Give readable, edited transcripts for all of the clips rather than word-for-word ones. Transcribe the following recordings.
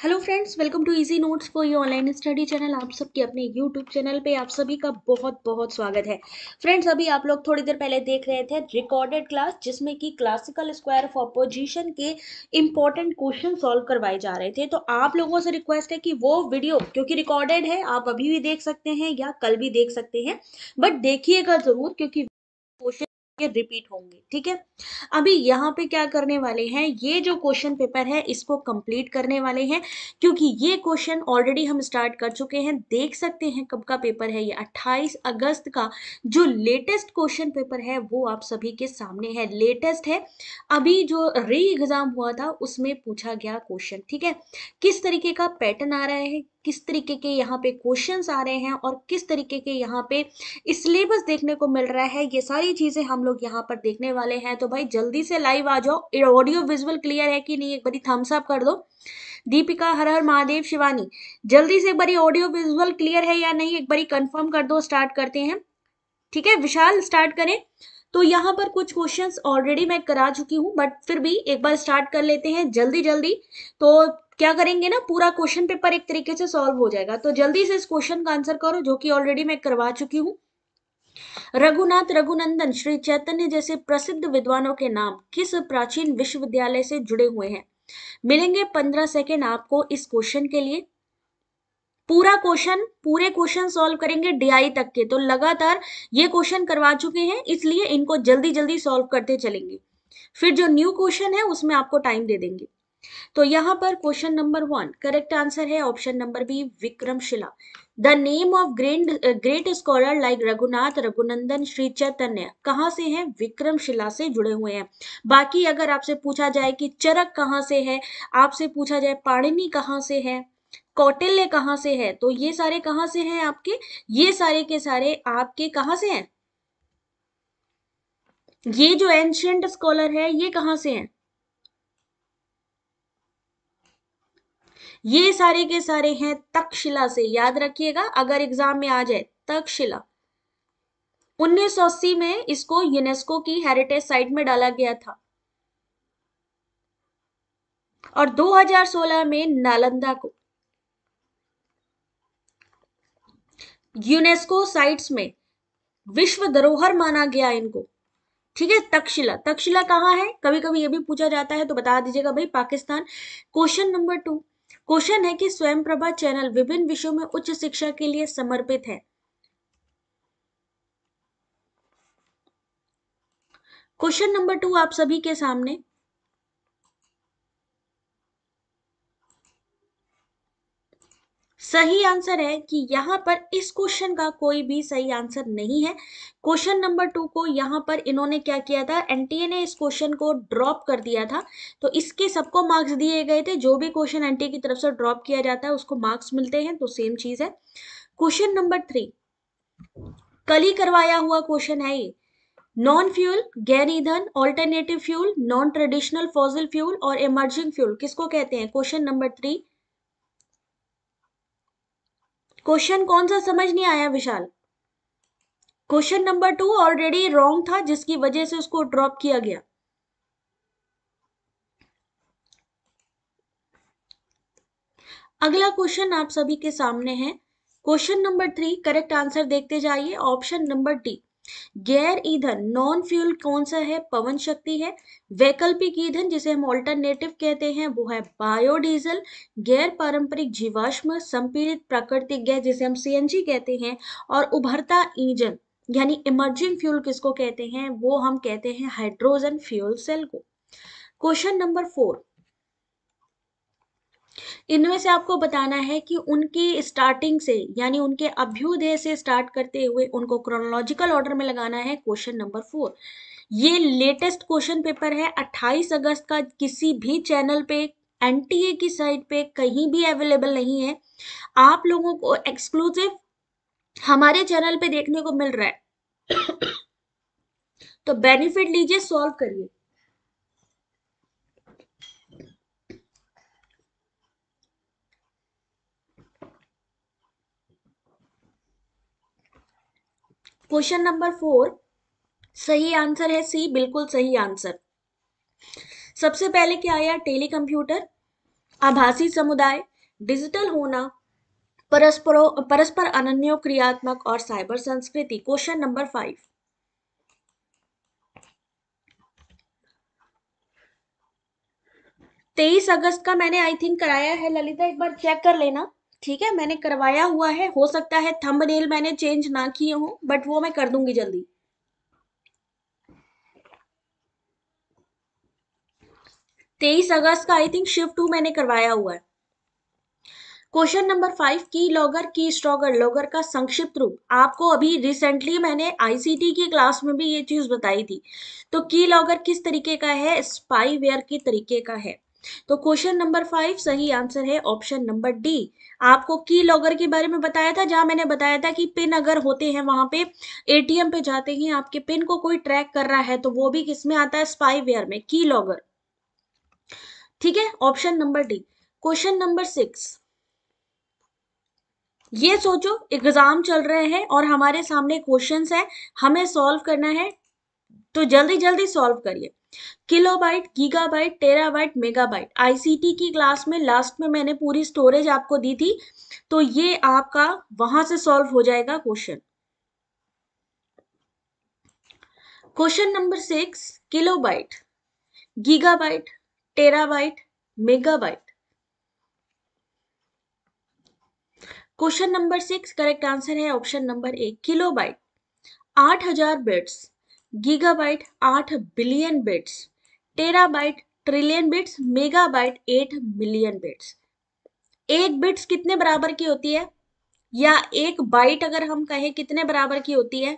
Hello friends, welcome to easy notes for your online study channel. आप सबके अपने YouTube channel पे आप सभी का बहुत बहुत स्वागत है। फ्रेंड्स, अभी आप लोग थोड़ी देर पहले देख रहे थे रिकॉर्डेड क्लास, जिसमें कि क्लासिकल स्क्वायर ऑफ अपोजिशन के इंपॉर्टेंट क्वेश्चन सॉल्व करवाए जा रहे थे। तो आप लोगों से रिक्वेस्ट है कि वो वीडियो, क्योंकि रिकॉर्डेड है, आप अभी भी देख सकते हैं या कल भी देख सकते हैं, बट देखिएगा जरूर, क्योंकि क्वेश्चन रिपीट होंगे। ठीक है, अभी यहाँ पे क्या करने वाले हैं, ये जो क्वेश्चन पेपर है इसको कंप्लीट करने वाले हैं, क्योंकि ये क्वेश्चन ऑलरेडी हम स्टार्ट कर चुके हैं। देख सकते हैं कब का पेपर है, ये 28 अगस्त का जो लेटेस्ट क्वेश्चन पेपर है वो आप सभी के सामने है, लेटेस्ट है। अभी जो री एग्जाम हुआ था उसमें पूछा गया क्वेश्चन। ठीक है, किस तरीके का पैटर्न आ रहा है, किस तरीके के यहाँ पे क्वेश्चंस आ रहे हैं और किस तरीके के यहाँ पे सिलेबस देखने को मिल रहा है, ये सारी चीजें हम लोग यहाँ पर देखने वाले हैं। तो भाई जल्दी से लाइव आ जाओ। ऑडियो विजुअल क्लियर है कि नहीं, एक बारी थम्स अप कर दो। दीपिका, हर हर महादेव, शिवानी, जल्दी से एक बारी ऑडियो विजुअल क्लियर है या नहीं, एक बारी कंफर्म कर दो। स्टार्ट करते हैं। ठीक है विशाल, स्टार्ट करें। तो यहाँ पर कुछ क्वेश्चंस ऑलरेडी मैं करा चुकी हूँ, बट फिर भी एक बार स्टार्ट कर लेते हैं जल्दी जल्दी। तो क्या करेंगे ना, पूरा क्वेश्चन पेपर एक तरीके से सॉल्व हो जाएगा। तो जल्दी से इस क्वेश्चन का आंसर करो, जो कि ऑलरेडी मैं करवा चुकी हूँ। रघुनाथ, रघुनंदन, श्री चैतन्य जैसे प्रसिद्ध विद्वानों के नाम किस प्राचीन विश्वविद्यालय से जुड़े हुए हैं? मिलेंगे 15 सेकेंड आपको इस क्वेश्चन के लिए। पूरा क्वेश्चन, पूरे क्वेश्चन सॉल्व करेंगे डीआई तक के। तो लगातार ये क्वेश्चन करवा चुके हैं, इसलिए इनको जल्दी जल्दी सॉल्व करते चलेंगे। फिर जो न्यू क्वेश्चन है उसमें आपको टाइम दे देंगे। तो यहाँ पर क्वेश्चन नंबर 1 करेक्ट आंसर है option number B, Vikramshila. The name of great scholar like Raghunath, Raghunandan, Shri Chaitanya कहाँ से हैं? विक्रमशिला से जुड़े हुए हैं। बाकी अगर आपसे पूछा जाए कि चरक कहाँ से है, आपसे पूछा जाए पाणिनि कहाँ से है, कौटिल्य कहाँ से है, तो ये सारे कहाँ से हैं आपके? ये सारे के सारे आपके कहाँ से हैं? ये जो एंशियंट स्कॉलर है ये कहाँ से हैं? ये सारे के सारे हैं तक्षशिला से। याद रखिएगा अगर एग्जाम में आ जाए, तक्षशिला। 1980 में इसको यूनेस्को की हेरिटेज साइट में डाला गया था, और 2016 में नालंदा को यूनेस्को साइट्स में विश्व धरोहर माना गया इनको। ठीक है, तक्षशिला, तक्षशिला कहाँ है, कभी कभी ये भी पूछा जाता है, तो बता दीजिएगा भाई, पाकिस्तान। क्वेश्चन नंबर 2 क्वेश्चन है कि स्वयं प्रभा चैनल विभिन्न विषयों में उच्च शिक्षा के लिए समर्पित है। क्वेश्चन नंबर 2 आप सभी के सामने। सही आंसर है कि यहां पर इस क्वेश्चन का कोई भी सही आंसर नहीं है। क्वेश्चन नंबर 2 को यहां पर इन्होंने क्या किया था, एनटीए ने इस क्वेश्चन को ड्रॉप कर दिया था। तो इसके सबको मार्क्स दिए गए थे। जो भी क्वेश्चन एनटीए की तरफ से ड्रॉप किया जाता है उसको मार्क्स मिलते हैं, तो सेम चीज है। क्वेश्चन नंबर 3 कल ही करवाया हुआ क्वेश्चन है ये। नॉन फ्यूल, गैर ईंधन, alternative fuel, non traditional fossil fuel और इमर्जिंग फ्यूल किसको कहते हैं? Question number 3। क्वेश्चन कौन सा समझ नहीं आया विशाल? क्वेश्चन नंबर 2 ऑलरेडी रॉन्ग था, जिसकी वजह से उसको ड्रॉप किया गया। अगला क्वेश्चन आप सभी के सामने है। क्वेश्चन नंबर 3 करेक्ट आंसर देखते जाइए, ऑप्शन नंबर डी। गैर ईंधन नॉन फ्यूल कौन सा है? पवन शक्ति है। वैकल्पिक ईंधन जिसे हम ऑल्टरनेटिव कहते हैं वो है बायोडीजल। गैर पारंपरिक जीवाश्म संपीड़ित प्राकृतिक गैस जिसे हम सीएनजी कहते हैं। और उभरता ईंधन यानी इमर्जिंग फ्यूल किसको कहते हैं? वो हम कहते हैं हाइड्रोजन फ्यूल सेल को। क्वेश्चन नंबर 4 इनमें से आपको बताना है कि उनकी स्टार्टिंग से यानी उनके अभ्युदय से स्टार्ट करते हुए उनको क्रोनोलॉजिकल ऑर्डर में लगाना है। क्वेश्चन नंबर 4 ये लेटेस्ट क्वेश्चन पेपर है 28 अगस्त का, किसी भी चैनल पे, एनटीए की साइट पे कहीं भी अवेलेबल नहीं है। आप लोगों को एक्सक्लूसिव हमारे चैनल पे देखने को मिल रहा है। तो बेनिफिट लीजिए, सॉल्व करिए। क्वेश्चन नंबर 4 सही आंसर है सी, बिल्कुल सही आंसर। सबसे पहले क्या आया? टेलीकंप्यूटर, आभासी समुदाय, डिजिटल होना, परस्पर अनन्य क्रियात्मक और साइबर संस्कृति। Question number 5। 23 अगस्त का मैंने आई थिंक कराया है ललिता, एक बार चेक कर लेना। ठीक है, मैंने करवाया हुआ है, हो सकता है थंबनेल मैंने चेंज ना किए हो, बट वो मैं कर दूंगी जल्दी। 23 अगस्त का आई थिंक शिफ्ट 2 मैंने करवाया हुआ है। क्वेश्चन नंबर 5, की लॉगर की स्ट्रॉगर लॉगर का संक्षिप्त रूप। आपको अभी रिसेंटली मैंने आईसीटी की क्लास में भी ये चीज बताई थी। तो की लॉगर किस तरीके का है? स्पाईवेयर के तरीके का है। तो क्वेश्चन नंबर 5 सही आंसर है ऑप्शन नंबर डी। आपको की लॉगर के बारे में बताया था, जहां मैंने बताया था कि पिन अगर होते हैं वहां पे, एटीएम पे जाते ही आपके पिन को कोई ट्रैक कर रहा है, तो वो भी किसमें आता है? स्पाईवेयर में, की लॉगर। ठीक है, option number D. Question number 6, ये सोचो एग्जाम चल रहे हैं और हमारे सामने क्वेश्चंस है, हमें सॉल्व करना है, तो जल्दी जल्दी सॉल्व करिए। Kilobyte, gigabyte, terabyte, megabyte. ICT की क्लास में लास्ट में मैंने पूरी स्टोरेज आपको दी थी, तो ये आपका वहां से सॉल्व हो जाएगा question. Question number 6, kilobyte, gigabyte, terabyte, megabyte. Question number 6 correct answer है option number A, kilobyte 8000 bits, gigabyte 8 billion bits, terabyte trillion bits, megabyte 8 million bits. एक बिट्स कितने बराबर की होती है, या एक बाइट अगर हम कहें कितने बराबर की होती है?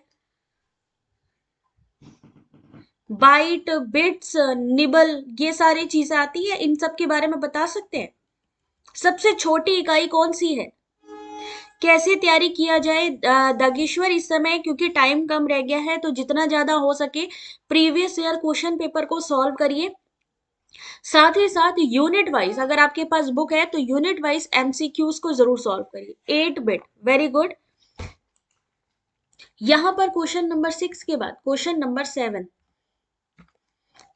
बाइट, बिट्स, निबल, ये सारी चीजें आती है, इन सब के बारे में बता सकते हैं? सबसे छोटी इकाई कौन सी है? कैसे तैयारी किया जाए? दागेश्वर, इस समय क्योंकि टाइम कम रह गया है, तो जितना ज्यादा हो सके प्रीवियस ईयर क्वेश्चन पेपर को सॉल्व करिए। साथ ही साथ यूनिट वाइज अगर आपके पास बुक है तो यूनिट वाइज एमसीक्यूज को जरूर सॉल्व करिए। 8 बिट, वेरी गुड। यहां पर क्वेश्चन नंबर 6 के बाद क्वेश्चन नंबर 7,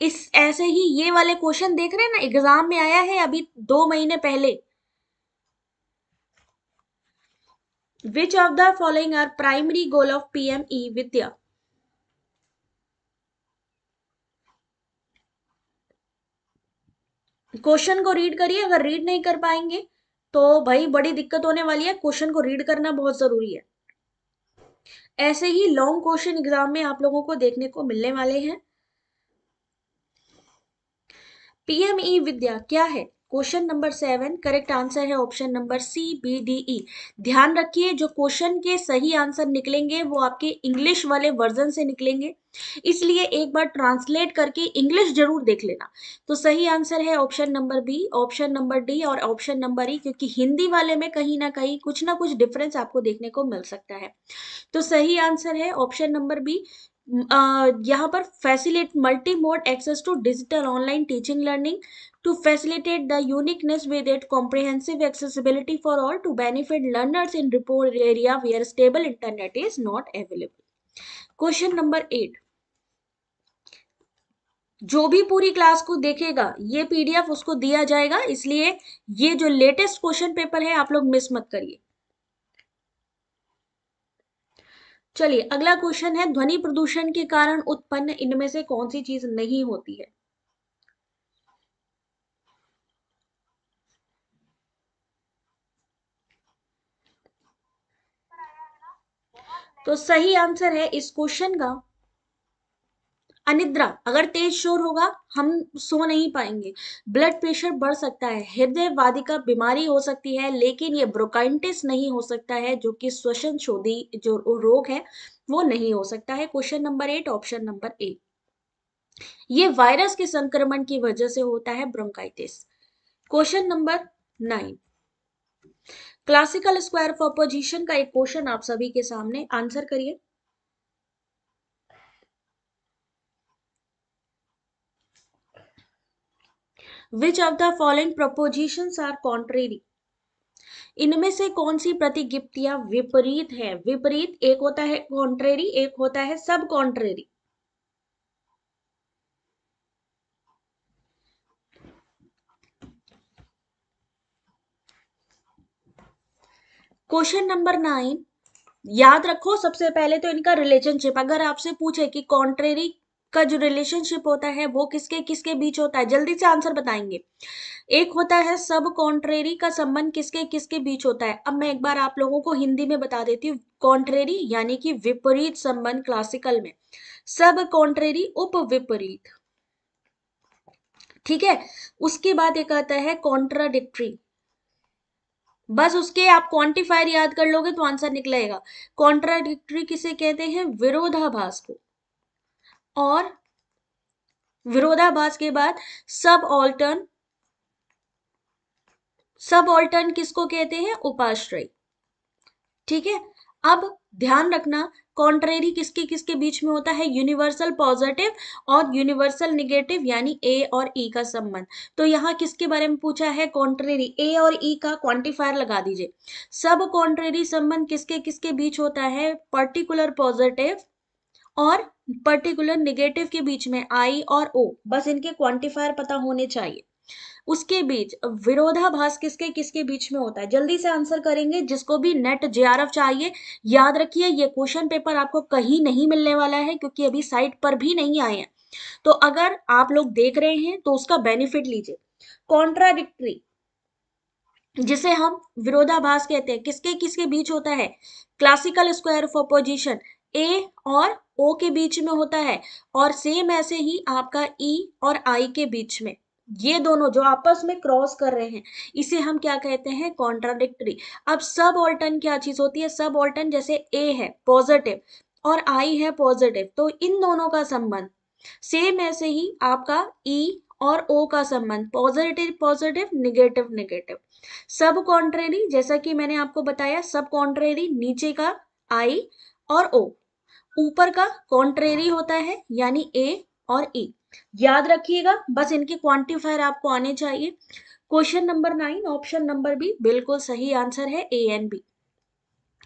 इस ऐसे ही ये वाले क्वेश्चन देख रहे हैं ना, एग्जाम में आया है अभी 2 महीने पहले। Which of the following are primary goal of PM e Vidya? Question को रीड करिए, अगर रीड नहीं कर पाएंगे तो भाई बड़ी दिक्कत होने वाली है। क्वेश्चन को रीड करना बहुत जरूरी है। ऐसे ही लॉन्ग क्वेश्चन एग्जाम में आप लोगों को देखने को मिलने वाले हैं। पीएमई विद्या क्या है? क्वेश्चन नंबर 7 करेक्ट आंसर है option number C, B, D, E. ध्यान रखिए, जो क्वेश्चन के सही आंसर निकलेंगे वो आपके इंग्लिश वाले वर्जन से निकलेंगे, इसलिए एक बार ट्रांसलेट करके इंग्लिश जरूर देख लेना। तो सही आंसर है option number B, option number D और ऑप्शन नंबर ई, क्योंकि हिंदी वाले में कहीं ना कुछ डिफरेंस आपको देखने को मिल सकता है। तो सही आंसर है ऑप्शन नंबर बी। यहाँ पर facilitate multi mode access to digital online teaching learning to facilitate the uniqueness with it comprehensive accessibility for all to benefit learners in remote area where stable internet is not available. Question number 8, जो भी पूरी class को देखेगा ये PDF उसको दिया जाएगा, इसलिए ये जो लेटेस्ट क्वेश्चन पेपर है आप लोग मिस मत करिए। चलिए अगला क्वेश्चन है, ध्वनि प्रदूषण के कारण उत्पन्न इनमें से कौन सी चीज नहीं होती है? तो सही आंसर है इस क्वेश्चन का अनिद्रा। अगर तेज शोर होगा हम सो नहीं पाएंगे, ब्लड प्रेशर बढ़ सकता है, हृदय वादिका बीमारी हो सकती है, लेकिन ये ब्रोंकाइटिस नहीं हो सकता है, जो कि श्वसन शोधी जो रोग है वो नहीं हो सकता है। Question number 8 option number A, ये वायरस के संक्रमण की वजह से होता है bronchitis. Question number 9, classical square of opposition का एक क्वेश्चन आप सभी के सामने, आंसर करिए। Which of the following propositions are contrary? इनमें से कौन सी प्रतिगिप्तियां विपरीत है? विपरीत एक होता है कॉन्ट्रेरी, एक होता है सब कॉन्ट्रेरी। क्वेश्चन नंबर 9, याद रखो सबसे पहले तो इनका रिलेशनशिप। अगर आपसे पूछे कि कॉन्ट्रेरी का जो रिलेशनशिप होता है वो किसके किसके बीच होता है, जल्दी से आंसर बताएंगे। एक होता है सब कॉन्ट्रेरी का संबंध किसके किसके बीच होता है। अब मैं एक बार आप लोगों को हिंदी में बता देती हूँ। कॉन्ट्रेरी यानी कि विपरीत संबंध क्लासिकल में, सब कॉन्ट्रेरी उप विपरीत, ठीक है। उसके बाद एक आता है कॉन्ट्राडिक्टरी, बस उसके आप क्वांटिफायर याद कर लोगे तो आंसर निकलेगा। कॉन्ट्राडिक्टरी किसे कहते हैं, विरोधाभास को। और विरोधाभास के बाद सब ऑल्टर्न, सब ऑल्टर्न किसको कहते हैं, उपाश्रय, ठीक है। अब ध्यान रखना कॉन्ट्रेरी किसके किसके बीच में होता है, यूनिवर्सल पॉजिटिव और यूनिवर्सल निगेटिव यानी ए और ई का संबंध। तो यहाँ किसके बारे में पूछा है, कॉन्ट्रेरी, ए और ई का क्वांटिफायर लगा दीजिए। सब कॉन्ट्रेरी संबंध किसके किसके बीच होता है, पर्टिकुलर पॉजिटिव और पर्टिकुलर निगेटिव के बीच में, आई और ओ, बस इनके क्वांटिफायर पता होने चाहिए। उसके बीच विरोधाभास किसके किसके बीच में होता है, जल्दी से आंसर करेंगे। जिसको भी नेट जेआरएफ चाहिए, याद रखिए ये क्वेश्चन पेपर आपको कहीं नहीं मिलने वाला है क्योंकि अभी साइट पर भी नहीं आए हैं। तो अगर आप लोग देख रहे हैं तो उसका बेनिफिट लीजिए। कॉन्ट्राडिक्टरी जिसे हम विरोधाभास कहते हैं, किसके किसके बीच होता है, क्लासिकल स्क्वायर ऑफ अपोजिशन ए और ओ के बीच में होता है। और सेम ऐसे ही आपका ई और आई के बीच में, ये दोनों जो आपस में क्रॉस कर रहे हैं इसे हम क्या कहते हैं, कॉन्ट्राडिक्टरी। अब सब ऑल्टर्न क्या चीज होती है, सब ऑल्टर्न जैसे ए है पॉजिटिव और आई है पॉजिटिव, तो इन दोनों का संबंध सेम ऐसे ही आपका ई और ओ का संबंध, पॉजिटिव पॉजिटिव निगेटिव निगेटिव। सब कॉन्ट्रेरी जैसा कि मैंने आपको बताया, सब कॉन्ट्रेरी नीचे का आई और ओ, ऊपर का कॉन्ट्रेरी होता है यानी ए और ई। याद रखिएगा, बस इनके क्वांटिफायर आपको आने चाहिए। Question number 9 option number B बिल्कुल सही आंसर है, ए एंड बी।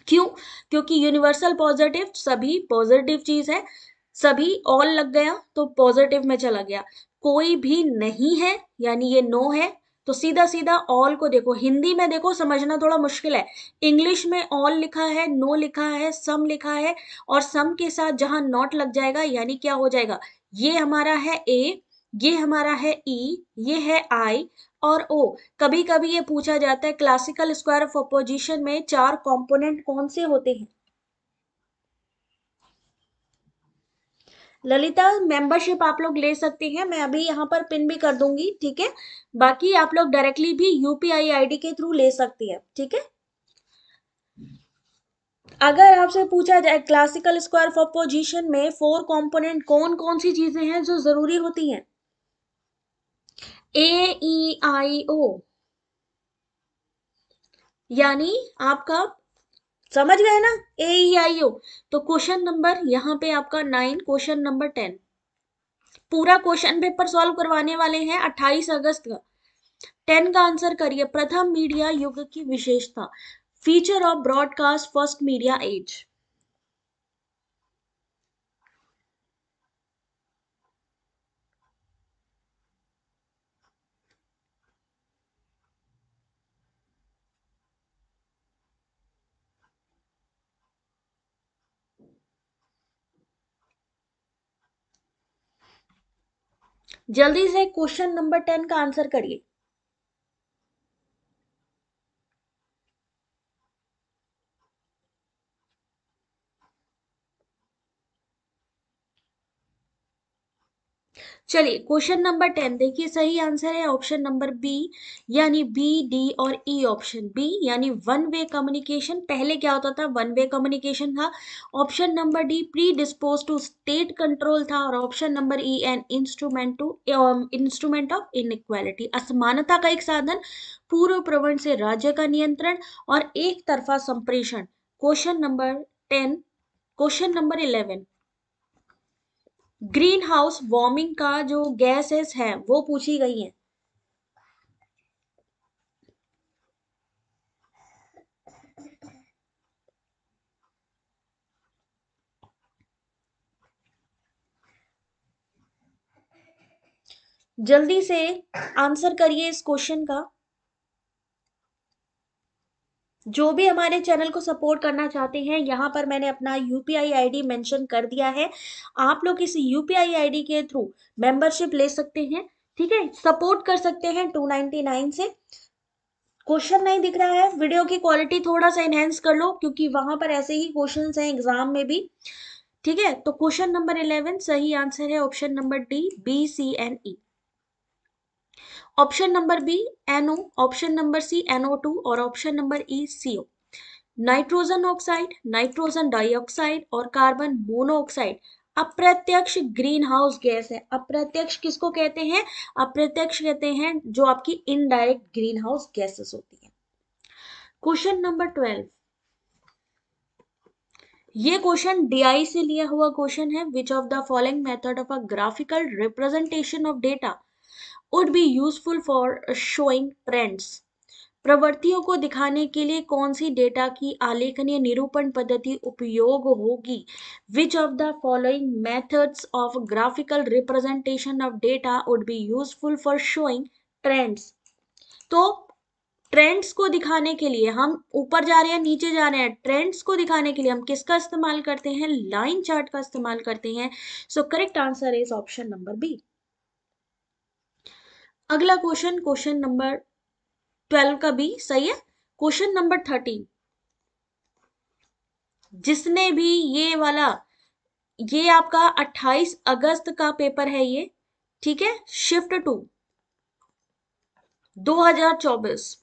क्यों, क्योंकि यूनिवर्सल पॉजिटिव सभी पॉजिटिव चीज है, सभी ऑल लग गया तो पॉजिटिव में चला गया, कोई भी नहीं है यानी ये नो है। तो सीधा सीधा ऑल को देखो, हिंदी में देखो समझना थोड़ा मुश्किल है, इंग्लिश में ऑल लिखा है, नो लिखा है, सम लिखा है, और सम के साथ जहां नॉट लग जाएगा यानी क्या हो जाएगा, ये हमारा है ए, ये हमारा है ई, ये है आई और ओ। कभी कभी ये पूछा जाता है क्लासिकल स्क्वायर ऑफ अपोजिशन में चार कंपोनेंट कौन से होते हैं। ललिता मेंबरशिप आप लोग ले सकते हैं, मैं अभी यहाँ पर पिन भी कर दूंगी, ठीक है। बाकी आप लोग डायरेक्टली भी यूपीआई आईडी के थ्रू ले सकती है, ठीक है। अगर आपसे पूछा जाए क्लासिकल स्क्वायर ऑफ अपोजिशन में फोर कंपोनेंट कौन कौन सी चीजें हैं जो जरूरी होती हैं, ए ई आई ओ, यानी आपका समझ गए ना, ए ई आई ओ। तो क्वेश्चन नंबर यहाँ पे आपका 9, क्वेश्चन नंबर 10, पूरा क्वेश्चन पेपर सॉल्व करवाने वाले हैं 28 अगस्त का। 10 का आंसर करिए, प्रथम मीडिया युग की विशेषता, feature of broadcast first media age. जल्दी से क्वेश्चन नंबर 10 का आंसर करिए। चलिए क्वेश्चन नंबर 10 देखिए, सही आंसर है ऑप्शन नंबर बी, यानी बी डी और ई। ऑप्शन बी यानी वन वे कम्युनिकेशन, पहले क्या होता था, वन वे कम्युनिकेशन था। Option number D predisposed to state control था। और option number E an instrument to instrument of inequality, असमानता का एक साधन, पूर्व प्रवण से राज्य का नियंत्रण और एक तरफा संप्रेषण। Question number 10, question number 11, green house warming का जो गैसेस है वो पूछी गई है। जल्दी से आंसर करिए इस क्वेश्चन का। जो भी हमारे चैनल को सपोर्ट करना चाहते हैं, यहाँ पर मैंने अपना यूपीआई आईडी मेंशन कर दिया है। आप लोग इस यूपीआई आईडी के थ्रू मेंबरशिप ले सकते हैं, ठीक है, सपोर्ट कर सकते हैं 299 से। क्वेश्चन नहीं दिख रहा है, वीडियो की क्वालिटी थोड़ा सा इनहेंस कर लो, क्योंकि वहां पर ऐसे ही क्वेश्चंस हैं एग्जाम में भी, ठीक है। तो क्वेश्चन नंबर 11 सही आंसर है option number D, BCNE। Option number B NO, option number C NO2 और option number E CO। Nitrogen oxide, nitrogen dioxide और कार्बन मोनोऑक्साइड अप्रत्यक्ष ग्रीन हाउस गैस है। अप्रत्यक्ष किसको कहते हैं? अप्रत्यक्ष कहते हैं जो आपकी इनडायरेक्ट ग्रीन हाउस गैसेस होती है। क्वेश्चन नंबर 12, ये क्वेश्चन DI से लिया हुआ क्वेश्चन है। Which of the following method of a graphical representation of data would be useful for showing trends? प्रवृत्तियों को दिखाने के लिए कौन सी डेटा की आलेखनीय निरूपण पद्धति उपयोग होगी? विच of the following methods of graphical representation of data would be useful for showing trends? तो ट्रेंड्स को दिखाने के लिए हम ऊपर जा रहे हैं नीचे जा रहे हैं, ट्रेंड्स को दिखाने के लिए हम किसका इस्तेमाल करते हैं? लाइन चार्ट का इस्तेमाल करते हैं। So correct answer is option number B. अगला क्वेश्चन, क्वेश्चन नंबर 12 का भी सही है। क्वेश्चन नंबर 13, जिसने भी ये वाला, ये आपका 28 अगस्त का पेपर है ये, ठीक है, शिफ्ट टू 2024।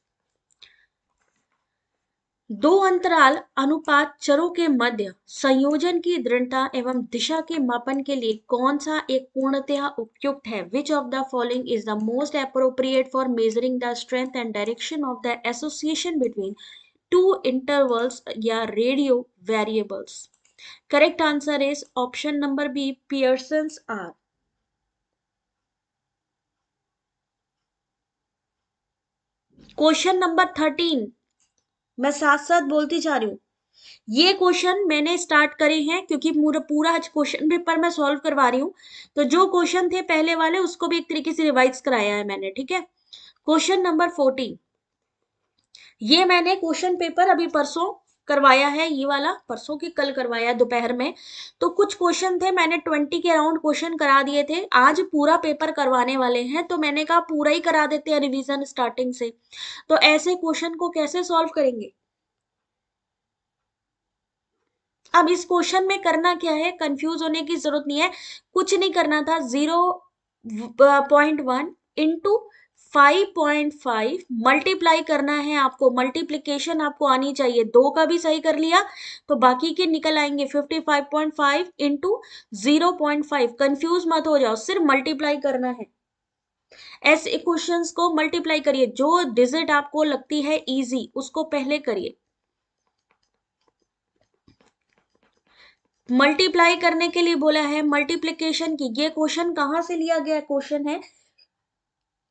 दो अंतराल अनुपात चरों के मध्य संयोजन की दृढ़ता एवं दिशा के मापन के लिए कौन सा एक पूर्णतया उपयुक्त है? Which of the following is the most appropriate for measuring the strength and direction of the association between two intervals या ratio variables? Correct answer is option number B, Pearson's r. Question number 13, मैं साथ साथ बोलती जा रही हूँ। ये question मैंने स्टार्ट करे हैं क्योंकि पूरा पूरा क्वेश्चन पेपर मैं सॉल्व करवा रही हूँ, तो जो क्वेश्चन थे पहले वाले उसको भी एक तरीके से रिवाइज कराया है मैंने, ठीक है। क्वेश्चन नंबर 14, ये मैंने क्वेश्चन पेपर अभी परसों करवाया है, ये वाला परसों की कल करवाया दोपहर में। तो कुछ क्वेश्चन थे, मैंने 20 के अराउंड क्वेश्चन करा दिए थे। आज पूरा पेपर करवाने वाले हैं, तो मैंने कहा पूरा ही करा देते हैं रिवीजन स्टार्टिंग से। तो ऐसे क्वेश्चन को कैसे सॉल्व करेंगे? अब इस क्वेश्चन में करना क्या है, कंफ्यूज होने की जरूरत नहीं है, कुछ नहीं करना था। 0.1 इंटू 5.5 मल्टीप्लाई करना है आपको। मल्टीप्लीकेशन आपको आनी चाहिए, दो का भी सही कर लिया तो बाकी के निकल आएंगे। 55.5 इंटू 0.5, कंफ्यूज मत हो जाओ, सिर्फ मल्टीप्लाई करना है। ऐसे क्वेश्चंस को मल्टीप्लाई करिए, जो डिजिट आपको लगती है इजी उसको पहले करिए। मल्टीप्लाई करने के लिए बोला है, मल्टीप्लिकेशन की। ये क्वेश्चन कहां से लिया गया क्वेश्चन है,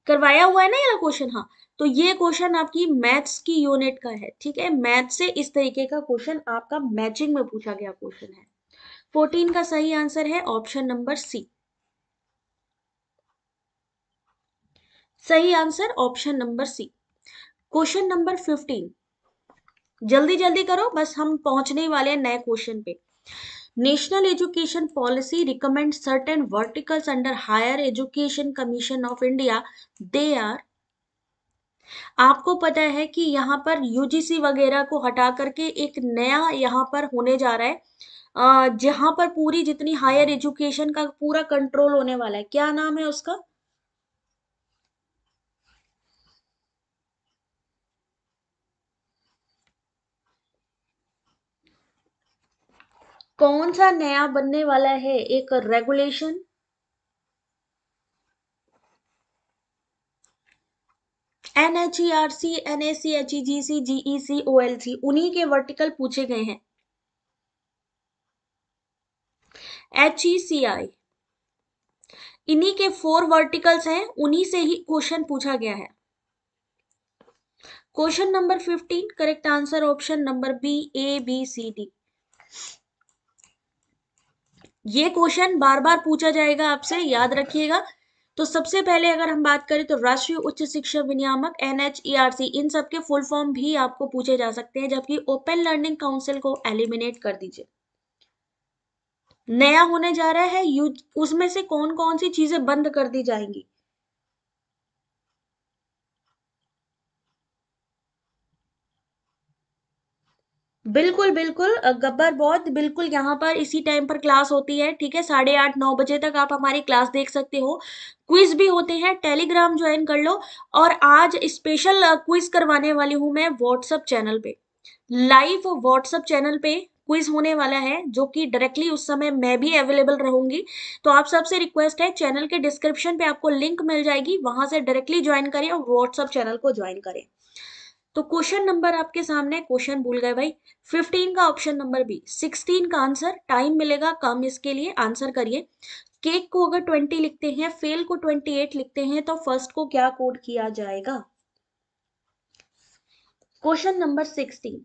करवाया हुआ है ना ये क्वेश्चन, हाँ। तो ये क्वेश्चन आपकी मैथ्स की यूनिट का है, ठीक है। मैथ से इस तरीके का क्वेश्चन आपका मैचिंग में पूछा गया क्वेश्चन है। 14 का सही आंसर है ऑप्शन नंबर सी। सही answer option number C. Question number 15, जल्दी जल्दी करो, बस हम पहुंचने वाले हैं नए क्वेश्चन पे। National Education Policy recommends certain verticals under Higher Education Commission of India. They are, आपको पता है कि यहाँ पर यूजीसी वगैरह को हटा करके एक नया यहाँ पर होने जा रहा है, जहां पर पूरी जितनी हायर एजुकेशन का पूरा कंट्रोल होने वाला है। क्या नाम है उसका? कौन सा नया बनने वाला है एक regulation? NHERC, NAC, HEGC, GEC, OLC, उन्हीं के वर्टिकल पूछे गए हैं। HECI, इन्हीं के 4 वर्टिकल्स हैं, उन्हीं से ही क्वेश्चन पूछा गया है। Question number 15, correct answer option number B, ABCD। ये क्वेश्चन बार बार पूछा जाएगा आपसे, याद रखिएगा। तो सबसे पहले अगर हम बात करें तो राष्ट्रीय उच्च शिक्षा विनियामक NHERC, इन सब के फुल फॉर्म भी आपको पूछे जा सकते हैं, जबकि ओपन लर्निंग काउंसिल को एलिमिनेट कर दीजिए। नया होने जा रहा है उसमें से कौन कौन सी चीजें बंद कर दी जाएंगी? बिल्कुल बिल्कुल गब्बर बहुत बिल्कुल, यहाँ पर इसी टाइम पर क्लास होती है, ठीक है, 8:30-9 बजे तक आप हमारी क्लास देख सकते हो। क्विज भी होते हैं, टेलीग्राम ज्वाइन कर लो। और आज स्पेशल क्विज करवाने वाली हूँ मैं व्हाट्सएप चैनल पे, लाइव व्हाट्सएप चैनल पे क्विज होने वाला है, जो कि डायरेक्टली उस समय मैं भी अवेलेबल रहूंगी। तो आप सबसे रिक्वेस्ट है, चैनल के डिस्क्रिप्शन पे आपको लिंक मिल जाएगी, वहां से डायरेक्टली ज्वाइन करें और व्हाट्सएप चैनल को ज्वाइन करें। तो क्वेश्चन नंबर आपके सामने, क्वेश्चन भूल गए भाई, 15 का ऑप्शन नंबर बी, 16 का आंसर, टाइम मिलेगा कम इसके लिए, आंसर करिए। केक को अगर 20 लिखते हैं, फेल को 28 लिखते हैं, तो फर्स्ट को क्या कोड किया जाएगा? Question number 16।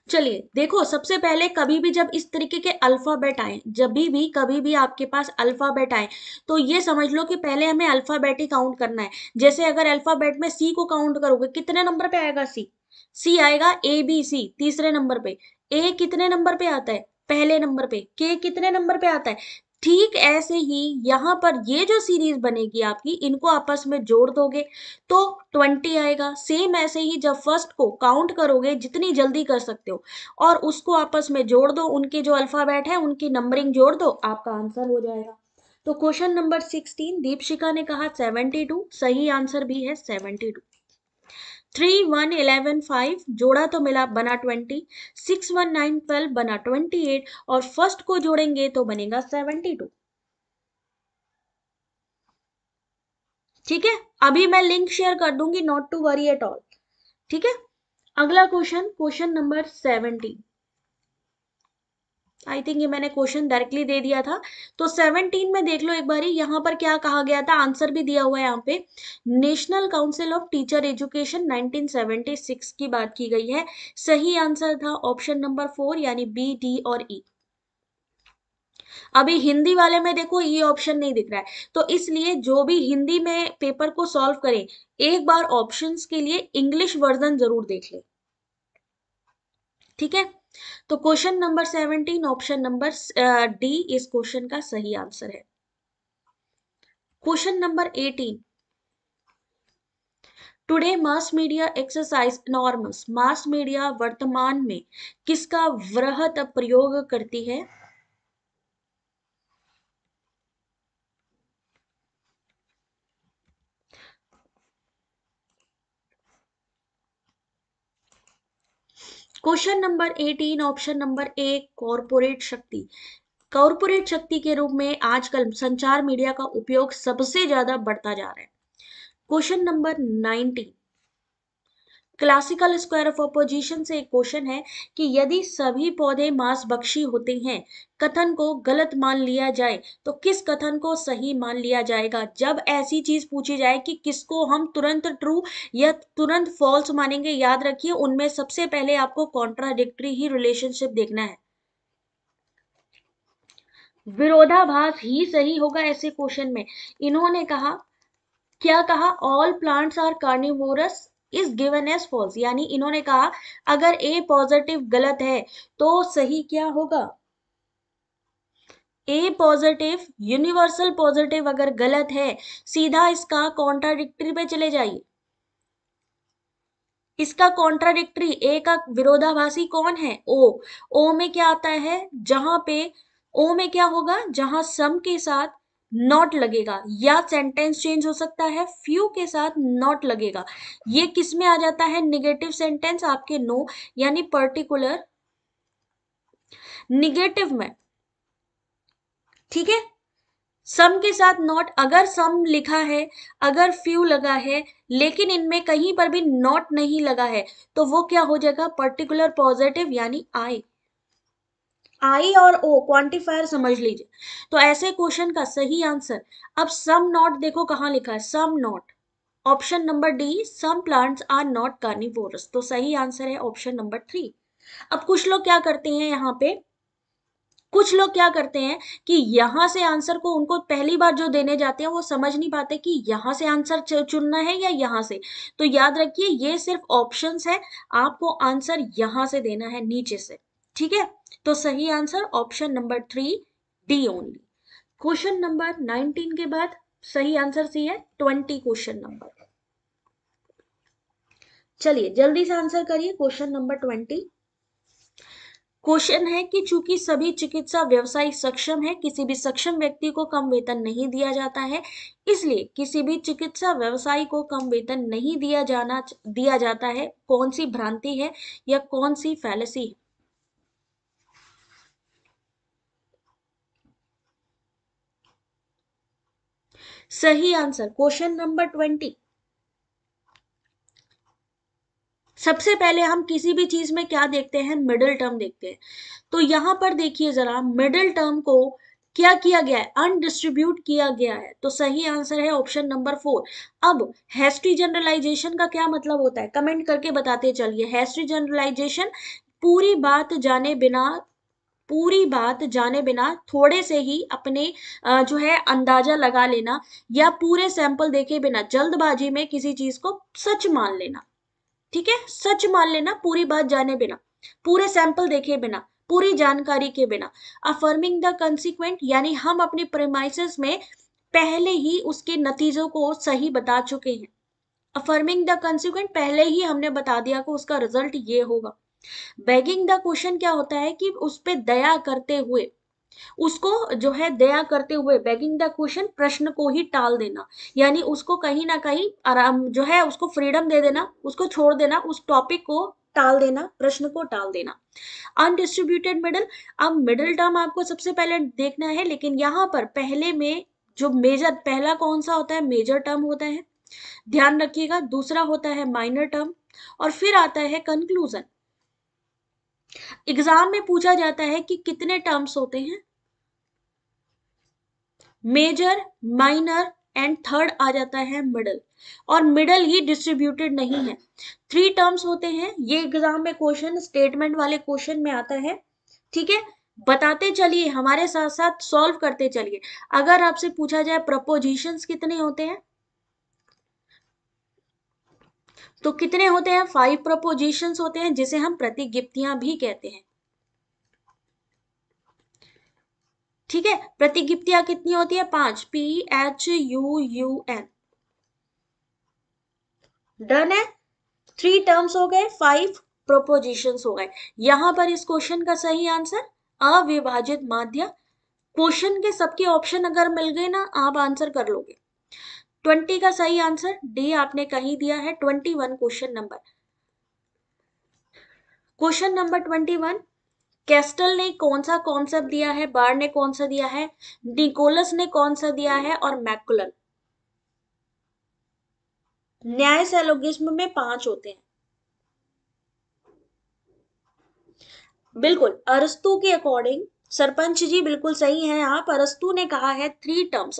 चलिए देखो, सबसे पहले कभी भी जब इस तरीके के अल्फाबेट आए, जब भी कभी भी आपके पास अल्फाबेट आए, तो ये समझ लो कि पहले हमें अल्फाबेट ही काउंट करना है। जैसे अगर अल्फाबेट में सी को काउंट करोगे, कितने नंबर पे आएगा सी? सी आएगा ABC तीसरे नंबर पे। ए कितने नंबर पे आता है? पहले नंबर पे। के कितने नंबर पे आता है? ठीक ऐसे ही यहाँ पर ये जो सीरीज बनेगी आपकी, इनको आपस में जोड़ दोगे तो 20 आएगा। सेम ऐसे ही जब फर्स्ट को काउंट करोगे, जितनी जल्दी कर सकते हो, और उसको आपस में जोड़ दो, उनके जो अल्फाबेट है उनकी नंबरिंग जोड़ दो, आपका आंसर हो जाएगा। तो क्वेश्चन नंबर 16, दीपशिका ने कहा 72, सही आंसर भी है 72। 3 1 11 5 जोड़ा तो मिला, बना 20। 6 1 9 12 बना 28, और फर्स्ट को जोड़ेंगे तो बनेगा 72। ठीक है, अभी मैं लिंक शेयर कर दूंगी, not to worry at all. ठीक है, अगला question, question number 17। I think ये मैंने क्वेश्चन डायरेक्टली दे दिया था। तो 17 में देख लो एक बारी, यहाँ पर क्या कहा गया था, आंसर भी दिया हुआ है यहाँ पे। National council of teacher education 1976 की बात की गई है। सही आंसर था ऑप्शन नंबर 4, यानी बी, डी और ई। अभी हिंदी वाले में देखो ये ऑप्शन नहीं दिख रहा है, तो इसलिए जो भी हिंदी में पेपर को सॉल्व करें, एक बार ऑप्शंस के लिए इंग्लिश वर्जन जरूर देख ले। ठीक है, तो question number 17, option number D इस क्वेश्चन का सही आंसर है। Question number 18, today mass media exercise norms, mass media वर्तमान में किसका वृहत प्रयोग करती है? क्वेश्चन नंबर 18, ऑप्शन नंबर ए, कॉरपोरेट शक्ति। कॉरपोरेट शक्ति के रूप में आजकल संचार मीडिया का उपयोग सबसे ज्यादा बढ़ता जा रहा है। Question number 19, classical square of opposition से एक क्वेश्चन है कि यदि सभी पौधे मांसभक्षी होते हैं, कथन को गलत मान लिया जाए तो किस कथन को सही मान लिया जाएगा? जब ऐसी चीज पूछी जाए कि किसको हम तुरंत ट्रू या तुरंत फॉल्स मानेंगे, याद रखिए उनमें सबसे पहले आपको कॉन्ट्राडिक्टरी ही रिलेशनशिप देखना है। विरोधाभास ही सही होगा ऐसे क्वेश्चन में। इन्होंने कहा, क्या कहा, all plants are carnivorous is given as false, यानी इन्होंने कहा अगर ए पॉजिटिव गलत है तो सही क्या होगा? ए पॉजिटिव, यूनिवर्सल पॉजिटिव अगर गलत है, सीधा इसका कॉन्ट्राडिक्टरी पे चले जाइए। इसका कॉन्ट्राडिक्टरी, ए का विरोधाभासी कौन है? ओ। ओ में क्या आता है, जहां पे ओ में क्या होगा, जहां सम के साथ नॉट लगेगा, या सेंटेंस चेंज हो सकता है, फ्यू के साथ नॉट लगेगा। ये किस में आ जाता है? निगेटिव सेंटेंस आपके नो, यानी पर्टिकुलर निगेटिव में। ठीक है, सम के साथ नॉट, अगर सम लिखा है, अगर फ्यू लगा है, लेकिन इनमें कहीं पर भी नॉट नहीं लगा है, तो वो क्या हो जाएगा? पर्टिकुलर पॉजिटिव, यानी आई। आई और ओ क्वांटिफायर समझ लीजिए। तो ऐसे क्वेश्चन का सही आंसर, अब सम नॉट देखो कहां लिखा है, some not, option number D, some plants are not carnivorous. तो सही आंसर है ऑप्शन नंबर 3। अब कुछ लोग क्या करते हैं यहाँ पे, कुछ लोग क्या करते हैं कि यहां से आंसर को उनको पहली बार जो देने जाते हैं वो समझ नहीं पाते कि यहां से आंसर चुनना है या यहां से। तो याद रखिए ये सिर्फ ऑप्शंस है, आपको आंसर यहां से देना है नीचे से। ठीक है, तो सही answer option number 3, D only. Question number 19 के बाद सही आंसर सी है 20 क्वेश्चन नंबर। चलिए जल्दी से आंसर करिए क्वेश्चन नंबर 20। क्वेश्चन है कि चूंकि सभी चिकित्सा व्यवसायी सक्षम है, किसी भी सक्षम व्यक्ति को कम वेतन नहीं दिया जाता है, इसलिए किसी भी चिकित्सा व्यवसायी को कम वेतन नहीं दिया जाता है। कौन सी भ्रांति है या कौन सी फैलेसी है? सही आंसर क्वेश्चन नंबर 20। सबसे पहले हम किसी भी चीज में क्या देखते हैं, मिडिल टर्म देखते हैं। तो यहां पर देखिए जरा, मिडिल टर्म को क्या किया गया है, अनडिस्ट्रीब्यूट किया गया है। तो सही आंसर है ऑप्शन नंबर 4। अब हैस्टी जनरलाइजेशन का क्या मतलब होता है, कमेंट करके बताते चलिए। हैस्टी जनरलाइजेशन पूरी बात जाने बिना, पूरी बात जाने बिना थोड़े से ही अपने जो है अंदाजा लगा लेना, या पूरे सैंपल देखे बिना जल्दबाजी में किसी चीज को सच मान लेना। ठीक है, सच मान लेना पूरी बात जाने बिना, पूरे सैंपल देखे बिना, पूरी जानकारी के बिना। अफर्मिंग द कंसिक्वेंट यानी हम अपने प्रेमाइसेस में पहले ही उसके नतीजों को सही बता चुके हैं। अफर्मिंग द कंसिक्वेंट पहले ही हमने बता दिया कि उसका रिजल्ट ये होगा। बेगिंग द क्वेश्चन क्या होता है कि उस पे दया करते हुए, उसको जो है दया करते हुए, बेगिंग द क्वेश्चन प्रश्न को ही टाल देना, यानी उसको कहीं ना कहीं आराम जो है उसको फ्रीडम दे देना, उसको छोड़ देना, उस टॉपिक को टाल देना, प्रश्न को टाल देना। अनडिस्ट्रीब्यूटेड मिडल, अब मिडिल टर्म आपको सबसे पहले देखना है, लेकिन यहाँ पर पहले में जो मेजर, पहला कौन सा होता है, मेजर टर्म होता है, ध्यान रखिएगा। दूसरा होता है माइनर टर्म, और फिर आता है कंक्लूजन। एग्जाम में पूछा जाता है कि कितने टर्म्स होते हैं, मेजर, माइनर एंड थर्ड आ जाता है मिडल, और मिडल ही डिस्ट्रीब्यूटेड नहीं है। 3 टर्म्स होते हैं, ये एग्जाम में क्वेश्चन, स्टेटमेंट वाले क्वेश्चन में आता है। ठीक है, बताते चलिए, हमारे साथ साथ सॉल्व करते चलिए। अगर आपसे पूछा जाए प्रपोजिशंस कितने होते हैं, तो कितने होते हैं, 5 प्रपोजिशंस होते हैं, जिसे हम प्रतिगिप्तियां भी कहते हैं। ठीक है, प्रतिगिप्तियां कितनी होती है, 5, PHUUN। डन है, 3 टर्म्स हो गए, 5 प्रोपोजिशंस हो गए। यहां पर इस क्वेश्चन का सही आंसर अविभाजित माध्य। क्वेश्चन के सबके ऑप्शन अगर मिल गए ना, आप आंसर कर लोगे। 20 का सही आंसर डी आपने कहीं दिया है। 21 question number, question number 21। Castle ने कौन सा कॉन्सेप्ट दिया है, बार ने कौन सा दिया है, निकोलस ने कौन सा दिया है, और मैकुलन। न्याय सैलोगिज्म में 5 होते हैं। बिल्कुल, अरस्तु के अकॉर्डिंग, सरपंच जी बिल्कुल सही हैं आप, अरस्तु ने कहा है 3 टर्म्स।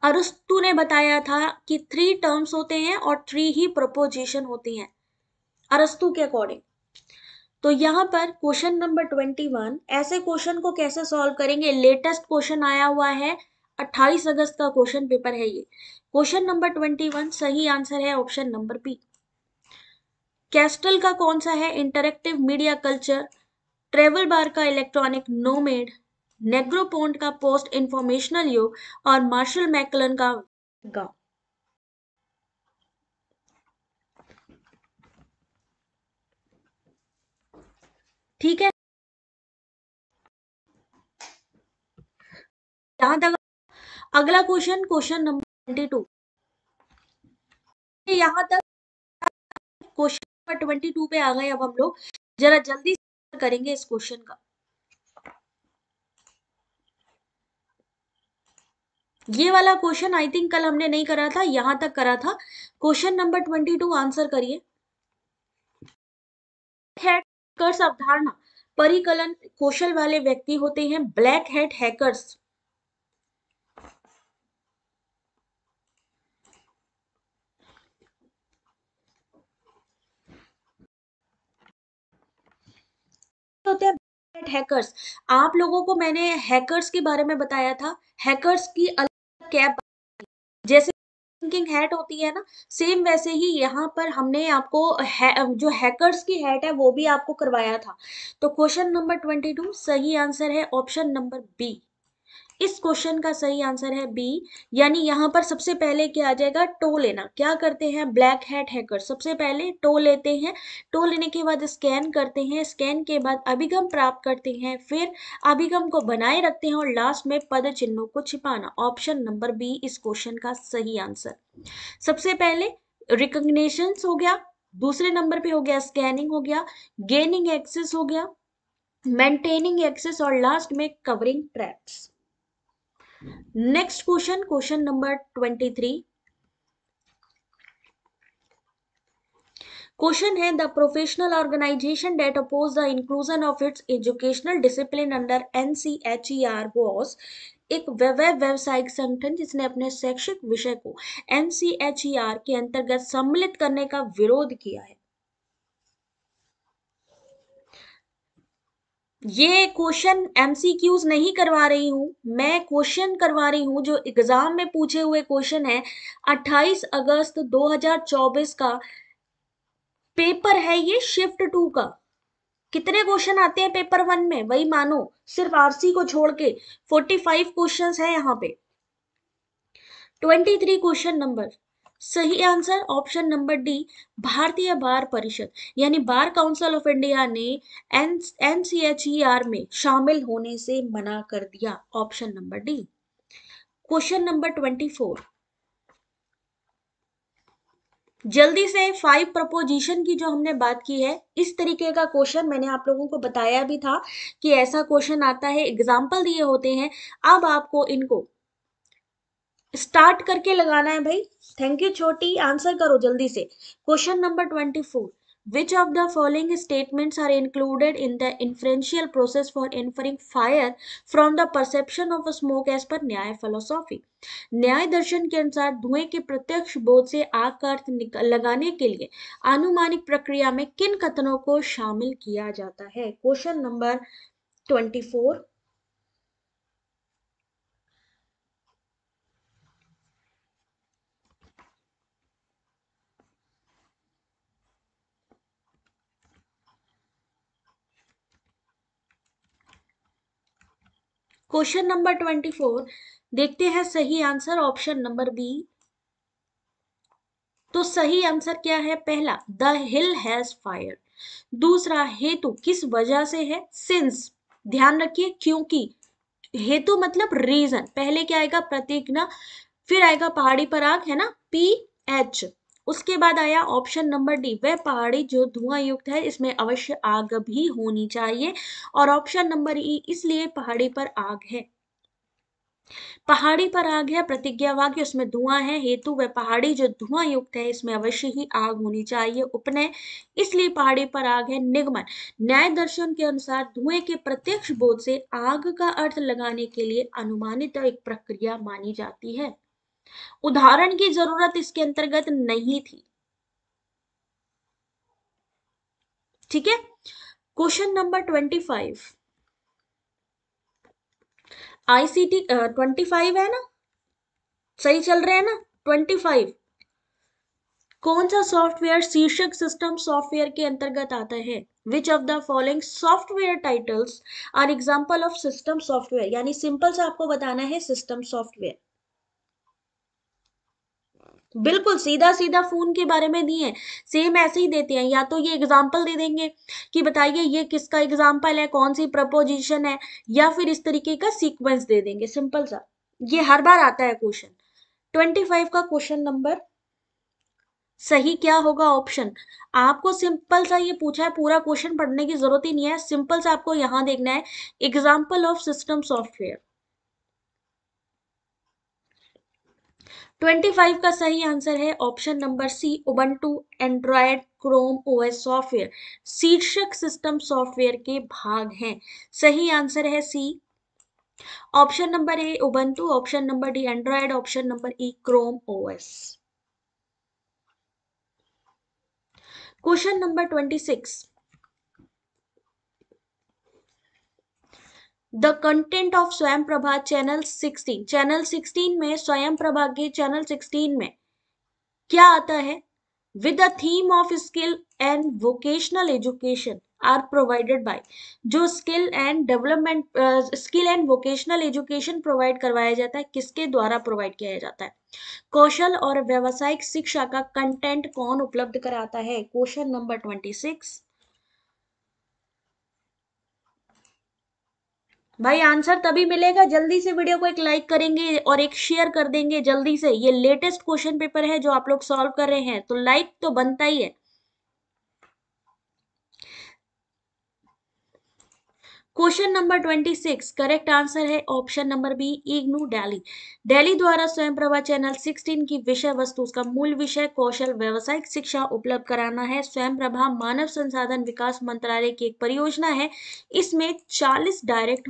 अरस्तु ने बताया था कि 3 टर्म्स होते हैं और 3 ही प्रपोजिशन होती हैं, अरस्तु के अकॉर्डिंग। तो यहां पर क्वेश्चन नंबर 21, ऐसे क्वेश्चन को कैसे सॉल्व करेंगे, लेटेस्ट क्वेश्चन आया हुआ है, 28 अगस्त का क्वेश्चन पेपर है ये। क्वेश्चन नंबर 21 सही आंसर है ऑप्शन नंबर बी। कैस्टल का कौन सा है, इंटरेक्टिव मीडिया कल्चर, ट्रेवल बार का इलेक्ट्रॉनिक नोमेड, नेग्रोपोन्ट का पोस्ट इंफॉर्मेशनल युग, और मार्शल मैकलन का गांव। ठीक है, यहां तक। अगला क्वेश्चन, क्वेश्चन नंबर 22। यहां तक क्वेश्चन नंबर 22 पे आ गए। अब हम लोग जरा जल्दी से करेंगे इस क्वेश्चन का। ये वाला क्वेश्चन आई थिंक कल हमने नहीं करा था, यहां तक करा था। क्वेश्चन नंबर 22 आंसर करिए। हैकर्स अवधारणा, परिकलन कौशल वाले व्यक्ति होते हैं ब्लैक हैट हैकर्स। हैकर्स, आप लोगों को मैंने हैकर्स के बारे में बताया था, हैकर्स की अलग कैप, जैसे थिंकिंग हैट होती है ना, सेम वैसे ही यहाँ पर हमने आपको जो हैकर्स की हैट है वो भी आपको करवाया था। तो क्वेश्चन नंबर 22 सही आंसर है ऑप्शन नंबर बी। इस क्वेश्चन का सही आंसर है बी। यानी यहाँ पर सबसे पहले क्या आ जाएगा, टो लेना। क्या करते हैं ब्लैक हैट हैकर, सबसे पहले टो लेते हैं, टो लेने के बाद स्कैन करते हैं, स्कैन के बाद अभिगम प्राप्त करते हैं, फिर अभिगम को बनाए रखते हैं और लास्ट में पद चिन्हों को छिपाना। ऑप्शन नंबर बी इस क्वेश्चन का सही आंसर। सबसे पहले रिकॉग्निशन हो गया, दूसरे नंबर पे हो गया स्कैनिंग हो गया, गेनिंग एक्सेस हो गया, मेंटेनिंग एक्सेस और लास्ट में covering tracks. Next question, question number 23। Question है the professional organisation that oppose the inclusion of its educational discipline under NCHER was. एक व्यवसायिक संगठन जिसने अपने शैक्षिक विषय को NCHER के अंतर्गत सम्मिलित करने का विरोध किया है। ये क्वेश्चन MCQs नहीं करवा रही हूं मैं, क्वेश्चन करवा रही हूं जो एग्जाम में पूछे हुए क्वेश्चन है। 28 अगस्त 2024 का पेपर है ये शिफ्ट 2 का। कितने क्वेश्चन आते हैं पेपर 1 में, वही मानो, सिर्फ आरसी को छोड़ के 45 क्वेश्चंस है यहाँ पे। 23 क्वेश्चन नंबर, सही आंसर ऑप्शन नंबर डी, भारतीय बार परिषद यानी बार काउंसिल ऑफ इंडिया ने NCHER में शामिल होने से मना कर दिया। Option number D. Question number 24, जल्दी से 5 प्रपोजिशन की जो हमने बात की है, इस तरीके का क्वेश्चन मैंने आप लोगों को बताया भी था कि ऐसा क्वेश्चन आता है, एग्जाम्पल दिए होते हैं। अब आपको इनको स्टार्ट करके लगाना है भाई। थैंक यू छोटी, आंसर करो जल्दी से। Question number 24, which of the following statements are included in the inferential process for inferring fire from the perception of smoke as per न्याय philosophy। न्याय दर्शन के अनुसार धुएं के प्रत्यक्ष बोध से आग का अर्थ लगाने के लिए आनुमानिक प्रक्रिया में किन कथनों को शामिल किया जाता है। क्वेश्चन नंबर 24, क्वेश्चन नंबर 24 देखते हैं सही आंसर ऑप्शन नंबर बी। तो सही आंसर क्या है, पहला द हिल हैज फायर, दूसरा हेतु किस वजह से है, सिंस, ध्यान रखिए क्योंकि, हेतु मतलब रीजन, पहले क्या आएगा प्रतीक ना, फिर आएगा पहाड़ी पर आग है ना PH, उसके बाद आया ऑप्शन नंबर डी, वह पहाड़ी जो धुआं युक्त है इसमें अवश्य आग भी होनी चाहिए, और ऑप्शन नंबर ई इसलिए पहाड़ी पर आग है। पहाड़ी पर आग है प्रतिज्ञा वाक्य, उसमें धुआं है, हेतु वह पहाड़ी जो धुआं युक्त है इसमें अवश्य ही आग होनी चाहिए, उपनय इसलिए पहाड़ी पर आग है, निगमन न्याय दर्शन के अनुसार धुएं के प्रत्यक्ष बोध से आग का अर्थ लगाने के लिए अनुमानित एक प्रक्रिया मानी जाती है। उदाहरण की जरूरत इसके अंतर्गत नहीं थी। ठीक है, क्वेश्चन नंबर 25, ICT 25 है ना, सही चल रहे हैं ना 25। कौन सा सॉफ्टवेयर शीर्षक सिस्टम सॉफ्टवेयर के अंतर्गत आता है। Which of the following software titles are example of system software, यानी सिंपल सा आपको बताना है सिस्टम सॉफ्टवेयर। बिल्कुल सीधा सीधा फोन के बारे में दिए, सेम ऐसे ही देते हैं, या तो ये एग्जाम्पल दे देंगे कि बताइए ये किसका एग्जाम्पल है, कौन सी प्रपोजिशन है, या फिर इस तरीके का सीक्वेंस दे देंगे, सिंपल सा, ये हर बार आता है क्वेश्चन। 25 का क्वेश्चन नंबर सही क्या होगा ऑप्शन, आपको सिंपल सा ये पूछा है, पूरा क्वेश्चन पढ़ने की जरूरत ही नहीं है, सिंपल सा आपको यहां देखना है एग्जाम्पल ऑफ सिस्टम सॉफ्टवेयर। 25 का सही आंसर है option number C, Ubuntu Android Chrome OS software शीर्षक सिस्टम सॉफ्टवेयर के भाग हैं। सही आंसर है C, option number A Ubuntu, option number D Android, option number E Chrome OS। Question number 26, the content of Swayam Prabha channel 16, channel 16 में स्वयं प्रभा के channel 16 में क्या आता है? With the theme of skill and vocational education are provided by, जो skill and development skill and vocational education provide करवाया जाता है, किसके द्वारा प्रोवाइड किया जाता है? कौशल और व्यावसायिक शिक्षा का कंटेंट कौन उपलब्ध कराता है? Question number 26। भाई आंसर तभी मिलेगा, जल्दी से वीडियो को एक लाइक करेंगे और एक शेयर कर देंगे जल्दी से। ये लेटेस्ट क्वेश्चन पेपर है जो आप लोग सॉल्व कर रहे हैं, तो लाइक तो बनता ही है। क्वेश्चन नंबर 26, करेक्ट आंसर है option number B, IGNOU Delhi. Delhi द्वारा स्वयं प्रभा चैनल 16 की विषय वस्तु, उसका मूल विषय कौशल व्यावसायिक शिक्षा उपलब्ध कराना है। स्वयं प्रभा मानव संसाधन विकास मंत्रालय की एक परियोजना है। इसमें 40 direct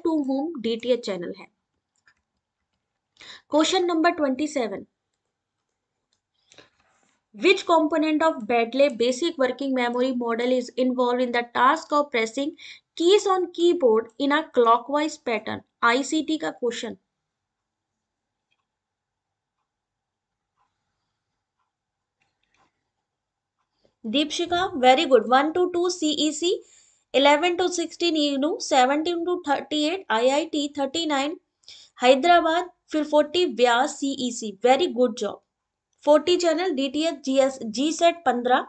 to home DTH channel है। Question number 27, which component of Bedley basic working memory model is involved in the task of pressing keys on keyboard in a clockwise pattern? ICT का question. Deepshikha very good. 1 to 2 CEC, 11 to 16 IGNOU, 17 to 38 IIT, 39 Hyderabad, फिर 40 व्यास CEC। Very good job. 40 channel DTH GS जी set 15।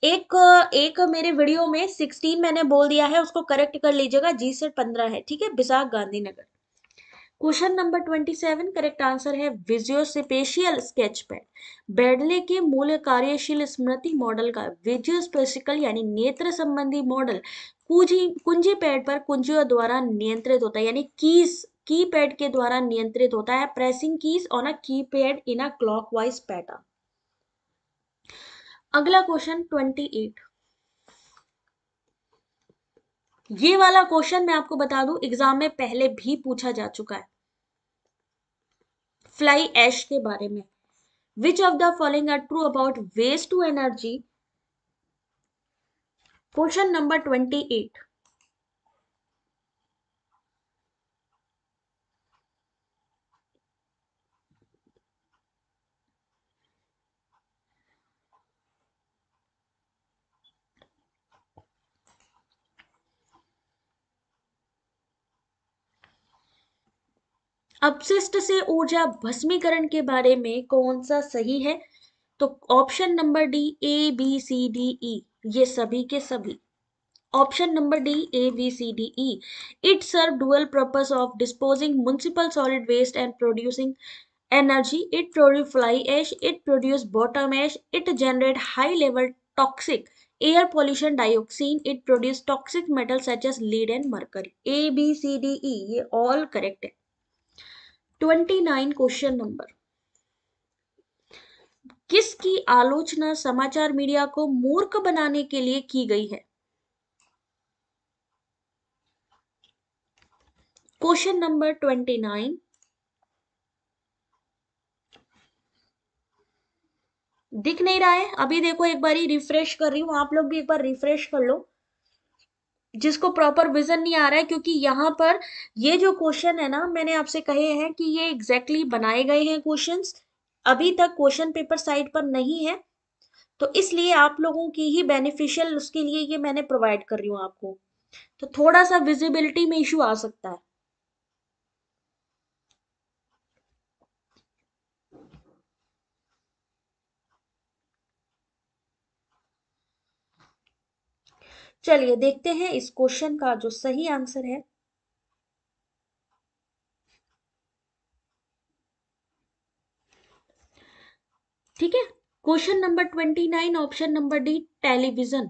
एक एक मेरे video में 16 मैंने बोल दिया है, उसको करेक्ट कर लीजिएगा, जी सेट 15 है, ठीक है, Vishakh Gandhinagar. Question number 27, correct answer है visual special sketch pad. Bradley के मूल कार्यशील स्मृति मॉडल का विजुअल स्पेसिकल यानी नेत्र संबंधी मॉडल कुंजी पैड पर कुंजियों द्वारा नियंत्रित होता है, यानी की पैड के द्वारा नियंत्रित होता है। प्रेसिंग कीज ऑन अ की pad in a clockwise pattern. अगला क्वेश्चन 28, ये वाला क्वेश्चन मैं आपको बता दूं एग्जाम में पहले भी पूछा जा चुका है, फ्लाई ऐश के बारे में। Which of the following are true about waste to energy? Question number 28, अपशिष्ट से ऊर्जा भस्मीकरण के बारे में कौन सा सही है? तो ऑप्शन नंबर डी, ABCDE, ये सभी के सभी। Option number D, ABCDE। It serve dual purpose of disposing municipal solid waste and producing energy. It produce fly ash, it produce bottom ash, it generate high level toxic air pollution dioxin, it produce toxic metals such as lead and mercury. ABCDE ये all correct है। 29 question number, किसकी आलोचना समाचार media को मूर्ख बनाने के लिए की गई है? क्वेश्चन नंबर 29, दिख नहीं रहा है अभी, देखो एक बार रिफ्रेश कर रही हूं, आप लोग भी एक बार रिफ्रेश कर लो जिसको प्रॉपर विजन नहीं आ रहा है, क्योंकि यहाँ पर ये जो क्वेश्चन है ना, मैंने आपसे कहे हैं कि ये एग्जैक्टली बनाए गए हैं क्वेश्चंस, अभी तक क्वेश्चन पेपर साइट पर नहीं है, तो इसलिए आप लोगों की ही बेनिफिशियल उसके लिए ये मैंने प्रोवाइड कर रही हूँ आपको, तो थोड़ा सा विजिबिलिटी में इशू आ सकता है। चलिए देखते हैं इस क्वेश्चन का जो सही आंसर है। ठीक है, question number 29, option number D, television.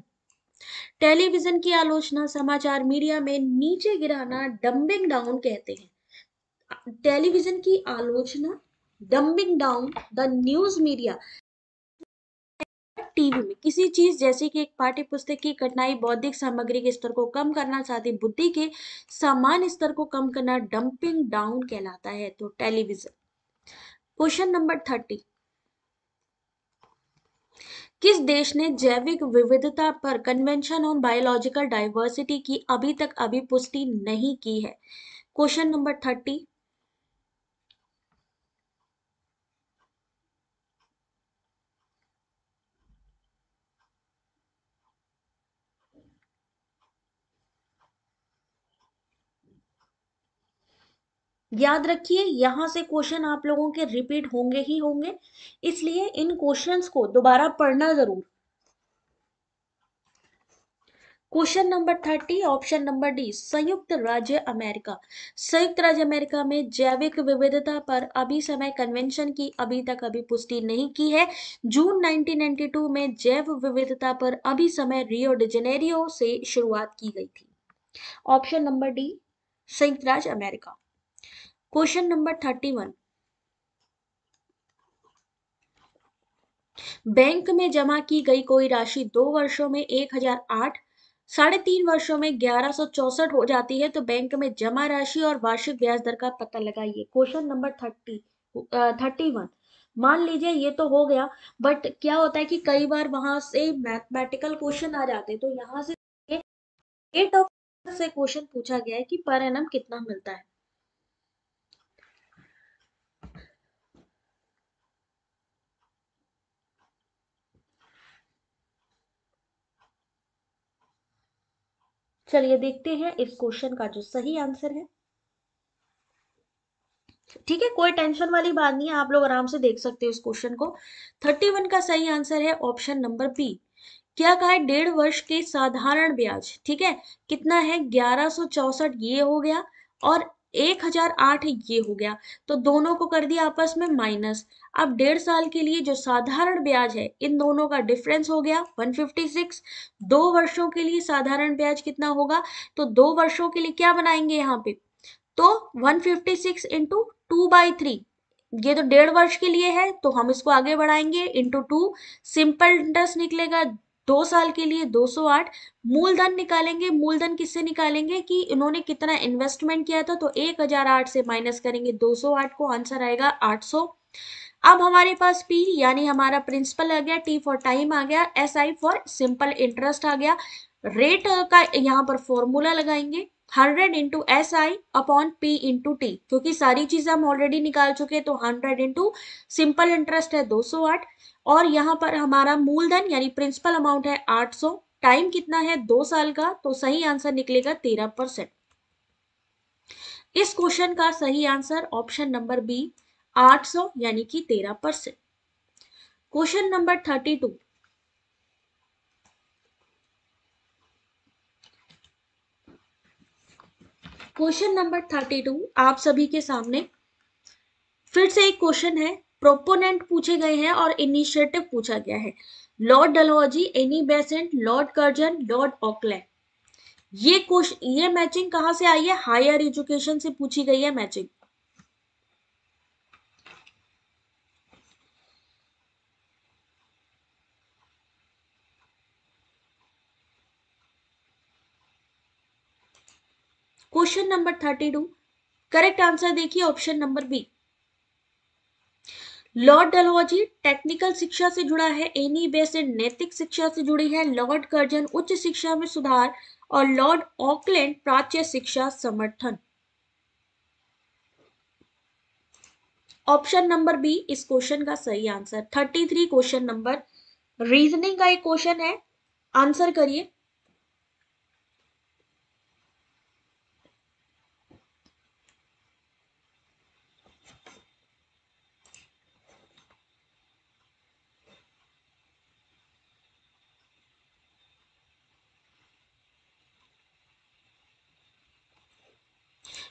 Television की आलोचना समाचार मीडिया में नीचे गिराना डंबिंग डाउन कहते हैं। टेलीविजन की आलोचना, dumbing down the news media, TV में किसी चीज जैसे कि एक पाठ्य पुस्तक की कठिनाई बौद्धिक सामग्री के स्तर को कम करना, साथ ही बुद्धि के सामान्य स्तर को कम करना डंपिंग डाउन कहलाता है, तो टेलीविजन। क्वेश्चन नंबर 30, किस देश ने जैविक विविधता पर कन्वेंशन ऑन बायोलॉजिकल डाइवर्सिटी की अभी तक पुष्टि नहीं की है? Question number 30। याद रखिए, यहां से क्वेश्चन आप लोगों के रिपीट होंगे ही होंगे, इसलिए इन क्वेश्चंस को दोबारा पढ़ना जरूर। Question number 30, option number D, संयुक्त राज्य अमेरिका। संयुक्त राज्य अमेरिका में जैविक विविधता पर अभी समय कन्वेंशन की अभी तक पुष्टि नहीं की है। जून 1992 में जैव विविधता पर अभी समय रियो डी जेनेरियो से शुरुआत की गई थी। ऑप्शन नंबर डी, संयुक्त राज्य अमेरिका। क्वेश्चन नंबर 31, बैंक में जमा की गई कोई राशि 2 वर्षों में 1008, 3.5 वर्षों में 1164 हो जाती है, तो बैंक में जमा राशि और वार्षिक ब्याज दर का पता लगाइए। Question number 31। मान लीजिए ये तो हो गया, बट क्या होता है कि कई बार वहां से मैथमेटिकल क्वेश्चन आ जाते हैं, तो यहाँ से रेट ऑफ से क्वेश्चन पूछा गया है कि पर एनम कितना मिलता है। चलिए देखते हैं इस क्वेश्चन का जो सही आंसर है। ठीक है, कोई टेंशन वाली बात नहीं है, आप लोग आराम से देख सकते हो इस क्वेश्चन को। 31 का सही आंसर है ऑप्शन नंबर बी। क्या कहा है? 1.5 वर्ष के साधारण ब्याज, ठीक है, कितना है? 1164 ये हो गया, और 1008 ये हो गया, तो दोनों को कर दिया आपस में माइनस। अब 1.5 साल के लिए जो साधारण ब्याज है, इन दोनों का डिफरेंस हो गया 156। 2 वर्षों के लिए साधारण ब्याज कितना होगा? तो 2 वर्षों के लिए क्या बनाएंगे यहाँ पे? तो 156 इंटू 2/3, ये तो 1.5 वर्ष के लिए है, तो हम इसको आगे बढ़ाएंगे इंटू 2, सिंपल इंटरेस्ट निकलेगा 2 साल के लिए 208। मूलधन निकालेंगे, मूलधन किससे निकालेंगे कि इन्होंने कितना इन्वेस्टमेंट किया था, तो 1008 से माइनस करेंगे 208 को, आंसर आएगा 800। अब हमारे पास P यानी हमारा प्रिंसिपल आ गया, T फॉर टाइम आ गया, SI फॉर सिंपल इंटरेस्ट आ गया। रेट का यहाँ पर फॉर्मूला लगाएंगे 100 into SI upon P into T, क्योंकि सारी चीजें हम ऑलरेडी निकाल चुके, तो 100 इंटू सिंपल इंटरेस्ट है 208, और यहाँ पर हमारा मूलधन यानी प्रिंसिपल अमाउंट है 800, टाइम कितना है 2 साल का, तो सही आंसर निकलेगा 13%। इस क्वेश्चन का सही आंसर ऑप्शन नंबर बी 800 यानी कि 13%। क्वेश्चन नंबर 32, क्वेश्चन नंबर 32 आप सभी के सामने फिर से एक क्वेश्चन है। प्रोपोनेंट पूछे गए हैं और इनिशिएटिव पूछा गया है। Lord Dalhousie, Annie Besant, Lord Curzon, Lord Auckland. ये मैचिंग कहां से आई है? हायर एजुकेशन से पूछी गई है matching. Question number 32, correct answer देखिए option number B. Lord Dalhousie technical शिक्षा से जुड़ा है, एनी बेसेंट नैतिक शिक्षा से जुड़ी है, लॉर्ड कर्जन उच्च शिक्षा में सुधार, और लॉर्ड ऑकलैंड प्राच्य शिक्षा समर्थन। ऑप्शन नंबर बी इस क्वेश्चन का सही आंसर। 33 क्वेश्चन नंबर, रीजनिंग का एक क्वेश्चन है, आंसर करिए।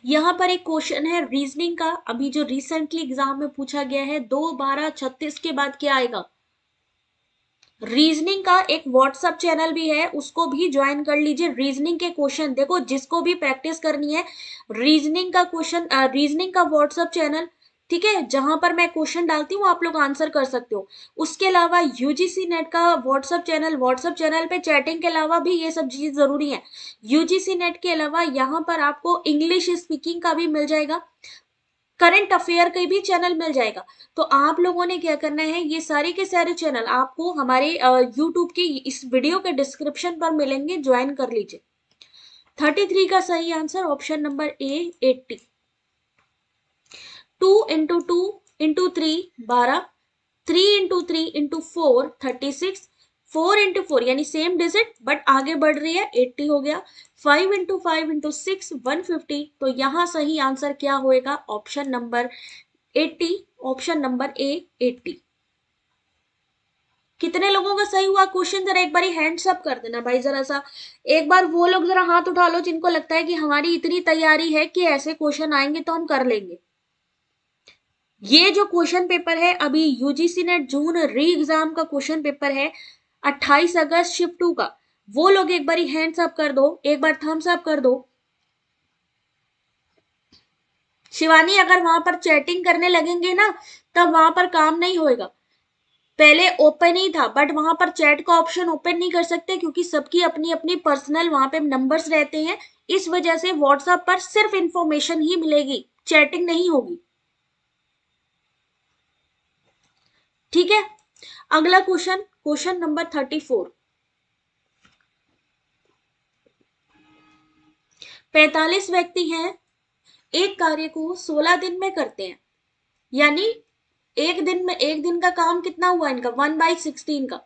यहाँ पर एक क्वेश्चन है रीजनिंग का, अभी जो रिसेंटली एग्जाम में पूछा गया है, 2/12/36 के बाद क्या आएगा? रीजनिंग का एक व्हाट्सएप चैनल भी है, उसको भी ज्वाइन कर लीजिए। रीजनिंग के क्वेश्चन देखो, जिसको भी प्रैक्टिस करनी है, रीजनिंग का क्वेश्चन, रीजनिंग का व्हाट्सएप चैनल, ठीक है, जहां पर मैं क्वेश्चन डालती हूँ आप लोग आंसर कर सकते हो। उसके अलावा यूजीसी नेट का व्हाट्सएप चैनल, व्हाट्सएप चैनल पे चैटिंग के अलावा भी ये सब चीज जरूरी है। यूजीसी नेट के अलावा यहाँ पर आपको इंग्लिश स्पीकिंग का भी मिल जाएगा। करंट अफेयर का भी चैनल मिल जाएगा। तो आप लोगों ने क्या करना है, ये सारे के सारे चैनल आपको हमारे यूट्यूब के इस वीडियो के डिस्क्रिप्शन पर मिलेंगे, ज्वाइन कर लीजिए। 33 का सही आंसर ऑप्शन नंबर ए 80। 2 into 2 into 3 12, 3 into 3 into 4 36, 4 into 4 यानी सेम डिजिट बट आगे बढ़ रही है 80 हो गया। 5 इंटू 5 इंटू 6 150। तो यहां सही आंसर क्या होएगा, ऑप्शन नंबर 80, ऑप्शन नंबर ए 80। कितने लोगों का सही हुआ क्वेश्चन, जरा एक बार हैंड्स अप कर देना भाई, जरा सा एक बार वो लोग जरा हाथ उठा लो जिनको लगता है कि हमारी इतनी तैयारी है कि ऐसे क्वेश्चन आएंगे तो हम कर लेंगे। ये जो क्वेश्चन पेपर है अभी यूजीसी नेट जून री एग्जाम का क्वेश्चन पेपर है 28 अगस्त शिफ्ट 2 का, वो लोग एक बार हैंड्स अप कर दो, एक बार थम्स अप कर दो। शिवानी अगर वहां पर चैटिंग करने लगेंगे ना तब वहां पर काम नहीं होएगा। पहले ओपन ही था बट वहां पर चैट का ऑप्शन ओपन नहीं कर सकते क्योंकि सबकी अपनी अपनी पर्सनल वहां पे नंबर्स रहते हैं। इस वजह से व्हाट्सएप पर सिर्फ इंफॉर्मेशन ही मिलेगी, चैटिंग नहीं होगी। ठीक है, अगला क्वेश्चन, क्वेश्चन नंबर 34। 45 व्यक्ति हैं, एक कार्य को 16 दिन में करते हैं, यानी एक दिन का काम कितना हुआ इनका 1/16 का।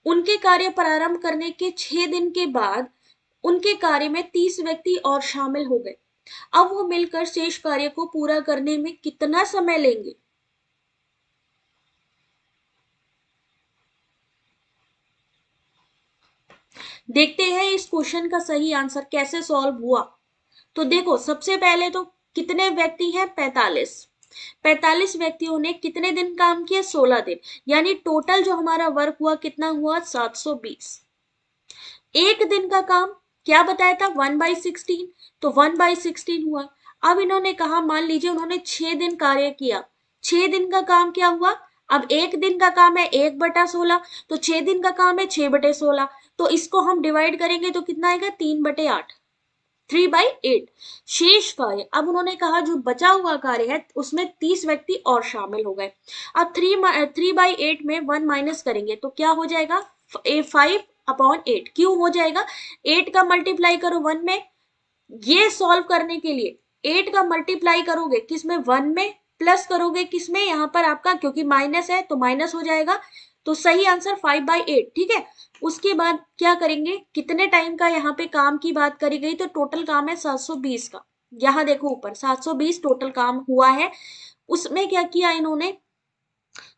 उनके कार्य प्रारंभ करने के 6 दिन के बाद उनके कार्य में 30 व्यक्ति और शामिल हो गए। अब वो मिलकर शेष कार्य को पूरा करने में कितना समय लेंगे। देखते हैं इस क्वेश्चन का सही आंसर कैसे सॉल्व हुआ। तो देखो सबसे पहले तो कितने व्यक्ति हैं, 45। 45 व्यक्तियों ने कितने दिन काम किया, 16 दिन, यानी टोटल जो हमारा वर्क हुआ कितना हुआ 720। एक दिन का काम क्या बताया था 1/16, तो 1/16 हुआ। अब इन्होंने कहा, मान लीजिए उन्होंने 6 दिन कार्य किया, 6 दिन का काम क्या हुआ, अब एक दिन का काम है 1/16, तो 6 दिन का काम है 6/16, तो इसको हम डिवाइड करेंगे तो कितना आएगा 3/8, 3/8। शेष कार्य, अब उन्होंने कहा जो बचा हुआ कार्य है उसमें 30 व्यक्ति और शामिल हो गए। अब 3/8 में 1 माइनस करेंगे तो क्या हो जाएगा 5/8। क्यों हो जाएगा, 8 का मल्टीप्लाई करो 1 में, ये सॉल्व करने के लिए 8 का मल्टीप्लाई करोगे किसमें 1 में, प्लस करोगे किसमें यहाँ पर आपका, क्योंकि माइनस है तो माइनस हो जाएगा। तो सही आंसर 5/8। ठीक है, उसके बाद क्या करेंगे, कितने टाइम का यहाँ पे काम की बात करी गई, तो टोटल काम है 720 का। यहाँ देखो ऊपर 720 टोटल काम हुआ है। उसमें क्या किया इन्होंने,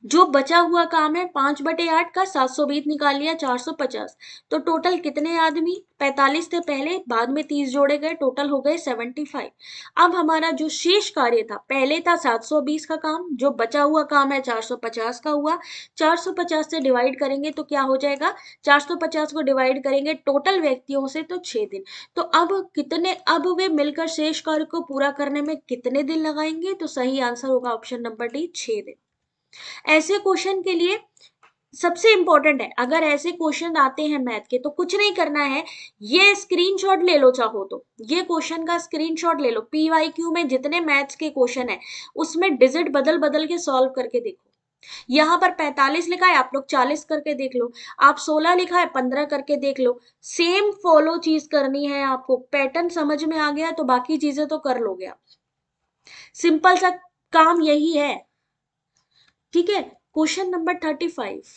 जो बचा हुआ काम है 5/8 का 720 निकाल लिया 450। तो टोटल कितने आदमी, 45 थे पहले, बाद में 30 जोड़े गए, टोटल हो गए 75। अब हमारा जो शेष कार्य था, पहले था 720 का काम, जो बचा हुआ काम है 450 का हुआ। 450 से डिवाइड करेंगे तो क्या हो जाएगा, 450 को डिवाइड करेंगे टोटल व्यक्तियों से तो 6 दिन। तो अब कितने, अब वे मिलकर शेष कार्य को पूरा करने में कितने दिन लगाएंगे, तो सही आंसर होगा ऑप्शन नंबर डी 6 दिन। ऐसे क्वेश्चन के लिए सबसे इंपॉर्टेंट है, अगर ऐसे क्वेश्चन आते हैं मैथ के तो कुछ नहीं करना है, ये स्क्रीनशॉट ले लो, चाहो तो ये क्वेश्चन का स्क्रीनशॉट ले लो। पीवाईक्यू में जितने मैथ्स के क्वेश्चन है उसमें डिजिट बदल बदल के सॉल्व करके देखो। यहाँ पर 45 लिखा है, आप लोग 40 करके देख लो। आप 16 लिखा है, 15 करके देख लो। सेम फॉलो चीज करनी है आपको, पैटर्न समझ में आ गया तो बाकी चीजें तो कर लोगे आप। सिंपल सा काम यही है। ठीक है, question number 35।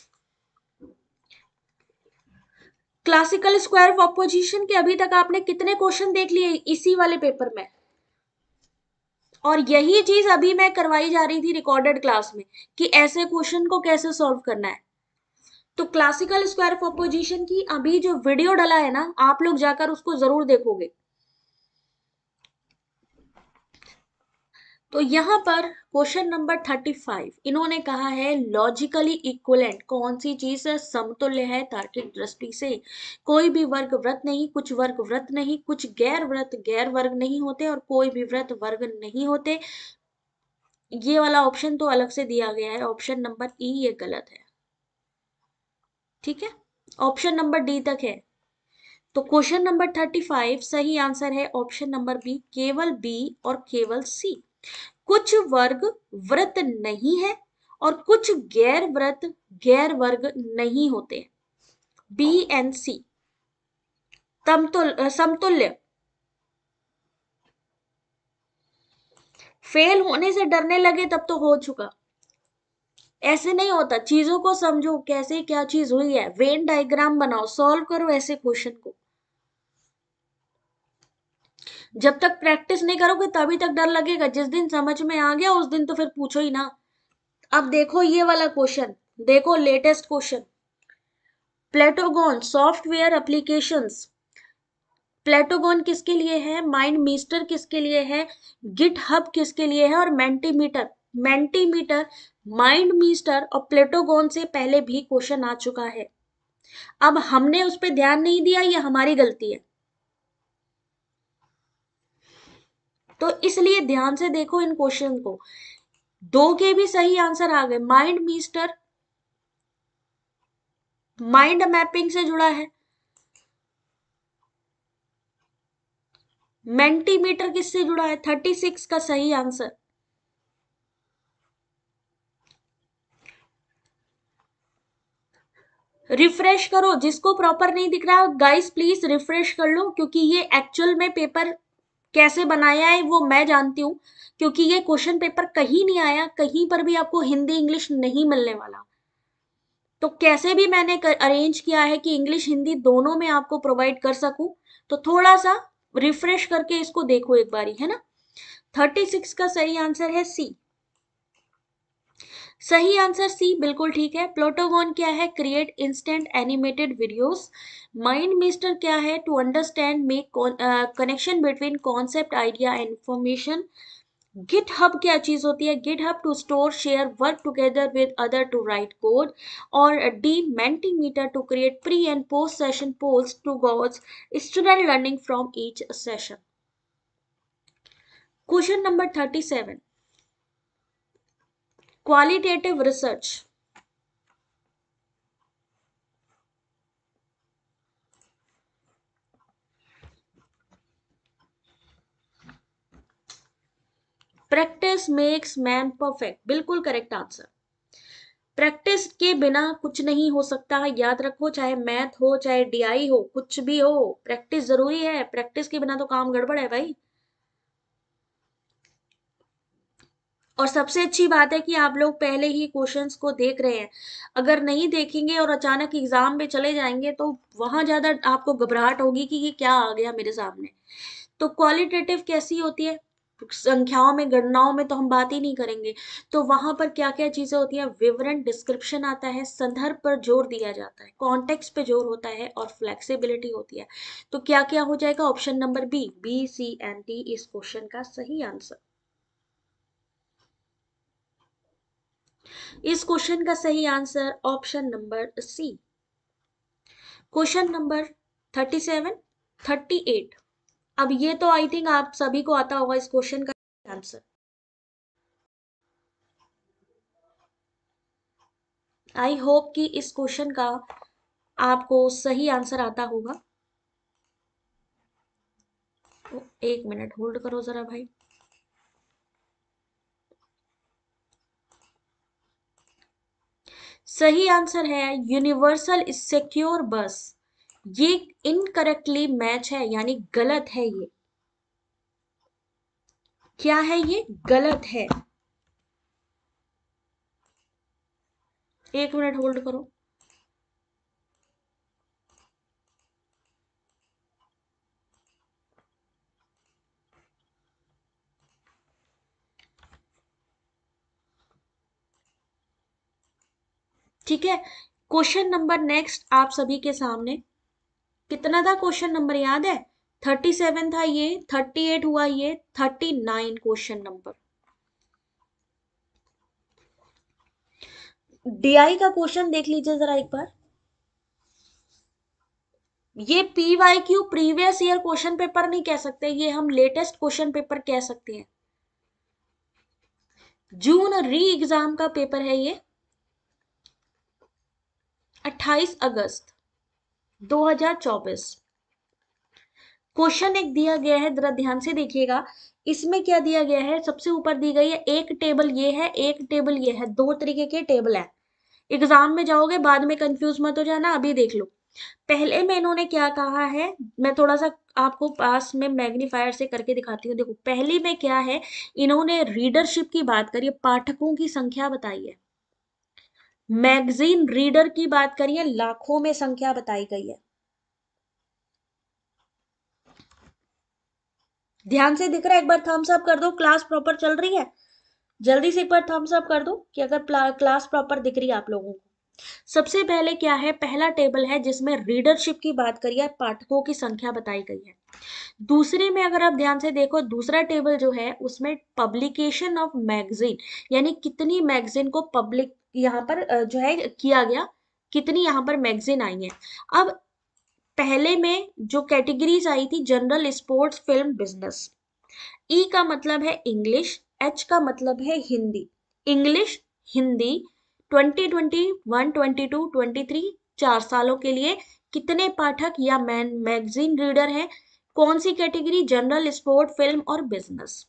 Classical square of opposition के अभी तक आपने कितने क्वेश्चन देख लिए इसी वाले पेपर में, और यही चीज अभी मैं करवाई जा रही थी रिकॉर्डेड क्लास में कि ऐसे क्वेश्चन को कैसे सॉल्व करना है। तो क्लासिकल स्क्वायर ऑफ ऑपोजिशन की अभी जो वीडियो डला है ना, आप लोग जाकर उसको जरूर देखोगे। तो यहाँ पर क्वेश्चन नंबर 35 इन्होंने कहा है लॉजिकली इक्विवेलेंट कौन सी चीज समतुल्य है तार्किक दृष्टि से। कोई भी वर्ग व्रत नहीं, कुछ वर्ग व्रत नहीं, कुछ गैर व्रत गैर वर्ग नहीं होते, और कोई भी व्रत वर्ग नहीं होते। ये वाला ऑप्शन तो अलग से दिया गया है, ऑप्शन नंबर ई ये गलत है। ठीक है, ऑप्शन नंबर डी तक है। तो क्वेश्चन नंबर 35 सही आंसर है ऑप्शन नंबर बी, केवल बी और केवल सी। कुछ वर्ग व्रत नहीं है और कुछ गैर वर्ग नहीं होते। बी एंड सी। समतुल्य। फेल होने से डरने लगे तब तो हो चुका। ऐसे नहीं होता, चीजों को समझो कैसे क्या चीज हुई है, वेन डायग्राम बनाओ, सॉल्व करो ऐसे क्वेश्चन को। जब तक प्रैक्टिस नहीं करोगे तभी तक डर लगेगा, जिस दिन समझ में आ गया उस दिन तो फिर पूछो ही ना। अब देखो ये वाला क्वेश्चन, देखो latest question. Plotagon software applications. Plotagon किसके लिए है, माइंड मीस्टर किसके लिए है, गिट हब किसके लिए है, और मेंटीमीटर। मेंटीमीटर, माइंड मीस्टर और प्लेटोगॉन से पहले भी क्वेश्चन आ चुका है। अब हमने उस पर ध्यान नहीं दिया, ये हमारी गलती है। तो इसलिए ध्यान से देखो इन क्वेश्चन को। दो के भी सही आंसर आ गए। माइंड मीस्टर माइंड मैपिंग से जुड़ा है। मेंटीमीटर किससे जुड़ा है, 36 का सही आंसर। रिफ्रेश करो, जिसको प्रॉपर नहीं दिख रहा गाइस प्लीज रिफ्रेश कर लो, क्योंकि ये एक्चुअल में पेपर कैसे बनाया है वो मैं जानती हूँ, क्योंकि ये क्वेश्चन पेपर कहीं नहीं आया, कहीं पर भी आपको हिंदी इंग्लिश नहीं मिलने वाला। तो कैसे भी मैंने अरेंज किया है कि इंग्लिश हिंदी दोनों में आपको प्रोवाइड कर सकूं, तो थोड़ा सा रिफ्रेश करके इसको देखो एक बारी, है ना। 36 का सही आंसर है सी। सही आंसर सी बिल्कुल ठीक है। प्लोटोगॉन क्या है, create instant animated videos. MindMeister क्या है, to understand make connection between concept idea and information. GitHub क्या चीज होती है, GitHub to store share work together with other to write code. और the Mentimeter to create pre and post session polls to gods student learning from each session. Question number 37, qualitative research. Practice makes man perfect, बिल्कुल correct answer. Practice के बिना कुछ नहीं हो सकता, याद रखो, चाहे मैथ हो चाहे डीआई हो कुछ भी हो, प्रैक्टिस जरूरी है। प्रैक्टिस के बिना तो काम गड़बड़ है भाई। और सबसे अच्छी बात है कि आप लोग पहले ही क्वेश्चंस को देख रहे हैं। अगर नहीं देखेंगे और अचानक एग्जाम में चले जाएंगे तो वहां ज्यादा आपको घबराहट होगी कि ये क्या आ गया मेरे सामने। तो क्वालिटेटिव कैसी होती है, संख्याओं में गणनाओं में तो हम बात ही नहीं करेंगे। तो वहां पर क्या क्या चीजें होती है, विवरण डिस्क्रिप्शन आता है, संदर्भ पर जोर दिया जाता है, कॉन्टेक्स्ट पे जोर होता है, और फ्लेक्सिबिलिटी होती है। तो क्या क्या हो जाएगा, option number B, B C and D इस क्वेश्चन का सही आंसर। इस क्वेश्चन का सही answer option number C. Question number 37, 38। अब ये तो आई थिंक आप सभी को आता होगा इस क्वेश्चन का आंसर। आई होप कि इस क्वेश्चन का आपको सही आंसर आता होगा। एक मिनट होल्ड करो जरा भाई। सही आंसर है यूनिवर्सल सिक्योर बस। ये इनकरेक्टली मैच है, यानी गलत है ये। क्या है ये, गलत है। एक मिनट होल्ड करो। ठीक है, क्वेश्चन नंबर नेक्स्ट आप सभी के सामने। कितना था क्वेश्चन नंबर याद है, 37 था ये, 38 हुआ ये, 39 क्वेश्चन नंबर। डीआई का क्वेश्चन देख लीजिए जरा एक बार। ये PYQ previous year question paper नहीं कह सकते, ये हम लेटेस्ट क्वेश्चन पेपर कह सकते हैं। जून री एग्जाम का पेपर है ये, 28 अगस्त 2024। क्वेश्चन एक दिया गया है, जरा ध्यान से देखिएगा। इसमें क्या दिया गया है, सबसे ऊपर दी गई है एक टेबल ये है, एक टेबल ये है, दो तरीके के टेबल है। एग्जाम में जाओगे बाद में कंफ्यूज मत हो जाना, अभी देख लो। पहले में इन्होंने क्या कहा है, मैं थोड़ा सा आपको पास में मैग्नीफायर से करके दिखाती हूँ। देखो पहली में क्या है, इन्होंने रीडरशिप की बात करी है, पाठकों की संख्या बताई है। मैगजीन रीडर की बात करिए, लाखों में संख्या बताई गई है। ध्यान से दिख रहा है, एक बार थम्स अप कर दो, क्लास प्रॉपर चल रही है। जल्दी से एक बार थम्स अप कर दो कि अगर क्लास प्रॉपर दिख रही है आप लोगों को। सबसे पहले क्या है, पहला टेबल है जिसमें रीडरशिप की बात करी है, पाठकों की संख्या बताई गई है। दूसरे में अगर आप ध्यान से देखो, दूसरा टेबल जो है उसमें पब्लिकेशन ऑफ मैगजीन, यानी कितनी मैगजीन को पब्लिक यहाँ पर जो है किया गया, कितनी यहाँ पर मैगजीन आई है। अब पहले में जो कैटेगरीज आई थी, जनरल, स्पोर्ट्स, फिल्म, बिजनेस। ई का मतलब है इंग्लिश, एच का मतलब है हिंदी। इंग्लिश, हिंदी, 2021, 22, 23, 4 सालों के लिए कितने पाठक या मैगजीन रीडर हैं, कौन सी कैटेगरी, जनरल, स्पोर्ट, फिल्म और बिजनेस।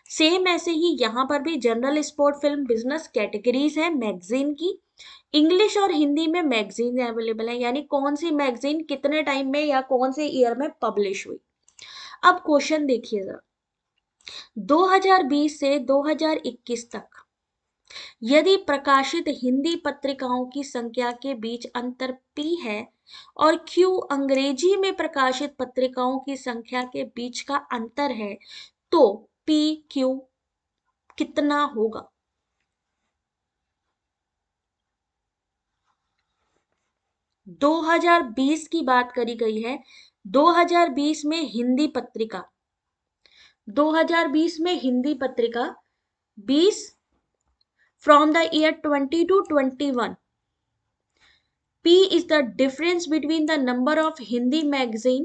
सेम ऐसे ही यहाँ पर भी general, sport, film, business categories हैं मैगजीन की। इंग्लिश और हिंदी में मैगजीन अवेलेबल है, यानी कौन सी मैगजीन कितने टाइम में या कौन से ईयर में पब्लिश हुई। अब क्वेश्चन देखिए जरा, 2020 से 2021 तक यदि प्रकाशित हिंदी पत्रिकाओं की संख्या के बीच अंतर P है और Q अंग्रेजी में प्रकाशित पत्रिकाओं की संख्या के बीच का अंतर है, तो PQ कितना होगा। 2020 की बात करी गई है, 2020 में हिंदी पत्रिका, 2020 में हिंदी पत्रिका 20 from the year 20 to 21. P is the difference between the number of Hindi magazine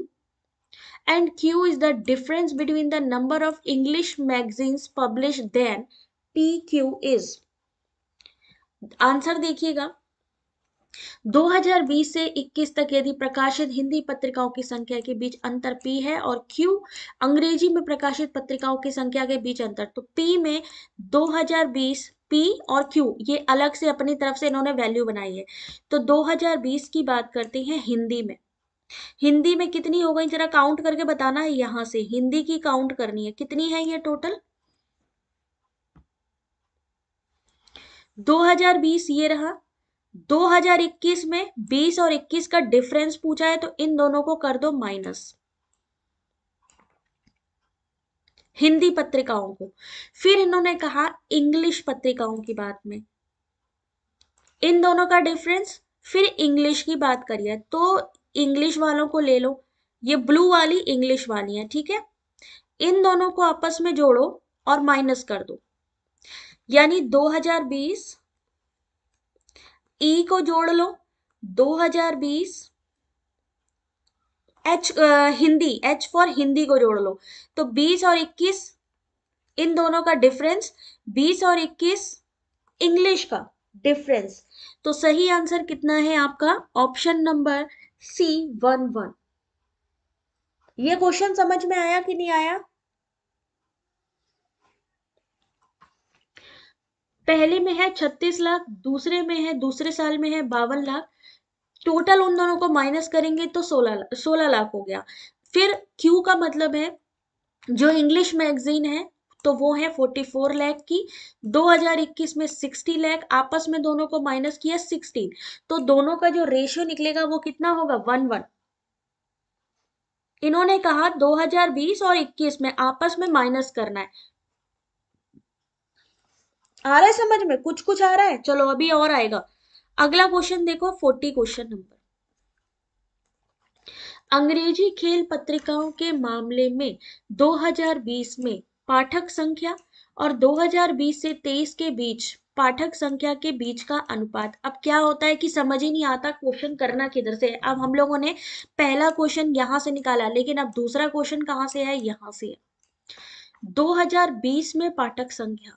and Q is the difference between the number of English magazines published, then PQ is। Answer देखिएगा, 2020 से 21 तक यदि प्रकाशित हिंदी पत्रिकाओं की संख्या के बीच अंतर P है और Q अंग्रेजी में प्रकाशित पत्रिकाओं की संख्या के बीच अंतर, तो P में 2020 P और Q ये अलग से अपनी तरफ से इन्होंने वैल्यू बनाई है। तो 2020 की बात करते हैं हिंदी में, हिंदी में कितनी हो गई जरा काउंट करके बताना है, यहां से हिंदी की काउंट करनी है, कितनी है ये टोटल। 2020 ये रहा, 2021 में 20 और 21 का डिफरेंस पूछा है, तो इन दोनों को कर दो माइनस, हिंदी पत्रिकाओं को। फिर इन्होंने कहा इंग्लिश पत्रिकाओं की बात में, इन दोनों का डिफरेंस, फिर इंग्लिश की बात करिए तो इंग्लिश वालों को ले लो, ये ब्लू वाली इंग्लिश वाली है, ठीक है। इन दोनों को आपस में जोड़ो और माइनस कर दो, यानी 2020 ई को जोड़ लो, 2020 H Hindi, H for Hindi को जोड़ लो, तो 20 और 21 इन दोनों का डिफरेंस, 20 और 21 इंग्लिश का डिफरेंस। तो सही आंसर कितना है आपका, ऑप्शन नंबर C11। ये क्वेश्चन समझ में आया कि नहीं आया। पहले में है 36 लाख, दूसरे में है, दूसरे साल में है 52 लाख, टोटल उन दोनों को माइनस करेंगे तो 16 लाख हो गया। फिर क्यू का मतलब है जो इंग्लिश मैगजीन है, तो वो है 44 लाख की, 2021 में 60 लाख, आपस में दोनों को माइनस किया 16, तो दोनों का जो रेशियो निकलेगा वो कितना होगा, 1:1। इन्होंने कहा 2020 और 21 में आपस में माइनस करना है। आ रहा है समझ में, कुछ कुछ आ रहा है, चलो अभी और आएगा। अगला क्वेश्चन देखो, 40 क्वेश्चन नंबर, अंग्रेजी खेल पत्रिकाओं के मामले में 2020 में पाठक संख्या और 2020 से 23 के बीच पाठक संख्या के बीच का अनुपात। अब क्या होता है कि समझ ही नहीं आता क्वेश्चन करना किधर से है। अब हम लोगों ने पहला क्वेश्चन यहां से निकाला, लेकिन अब दूसरा क्वेश्चन कहां से है, यहां से है। 2020 में पाठक संख्या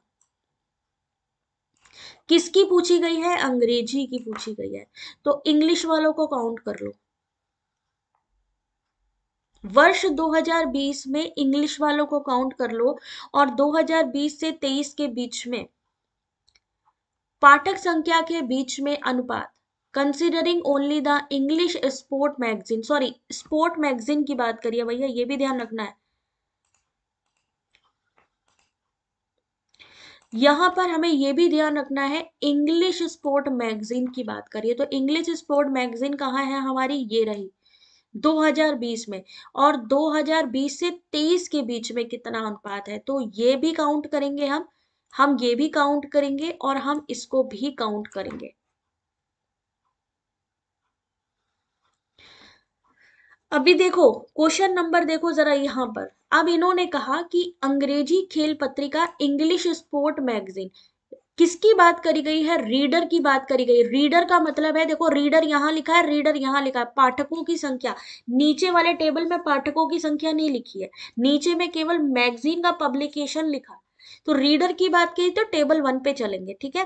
किसकी पूछी गई है, अंग्रेजी की पूछी गई है, तो इंग्लिश वालों को काउंट कर लो। वर्ष 2020 में इंग्लिश वालों को काउंट कर लो और 2020 से 23 के बीच में पाठक संख्या के बीच में अनुपात, considering only the English sport magazine, sorry sport magazine की बात करिए भैया, ये भी ध्यान रखना है। यहां पर हमें यह भी ध्यान रखना है, इंग्लिश स्पोर्ट मैगजीन की बात करिए तो इंग्लिश स्पोर्ट मैगजीन कहाँ है हमारी, ये रही 2020 में, और 2020 से 23 के बीच में कितना अनुपात है, तो ये भी काउंट करेंगे हम ये भी काउंट करेंगे और हम इसको भी काउंट करेंगे। अभी देखो क्वेश्चन नंबर देखो जरा यहां पर, अब इन्होंने कहा कि अंग्रेजी खेल पत्रिका इंग्लिश स्पोर्ट मैगजीन, किसकी बात करी गई है, रीडर की बात करी गई। रीडर का मतलब है, देखो रीडर यहां लिखा है, रीडर यहां लिखा है, पाठकों की संख्या, नीचे वाले टेबल में पाठकों की संख्या नहीं लिखी है, नीचे में केवल मैगजीन का पब्लिकेशन लिखा है। तो रीडर की बात की तो टेबल 1 पे चलेंगे, ठीक है।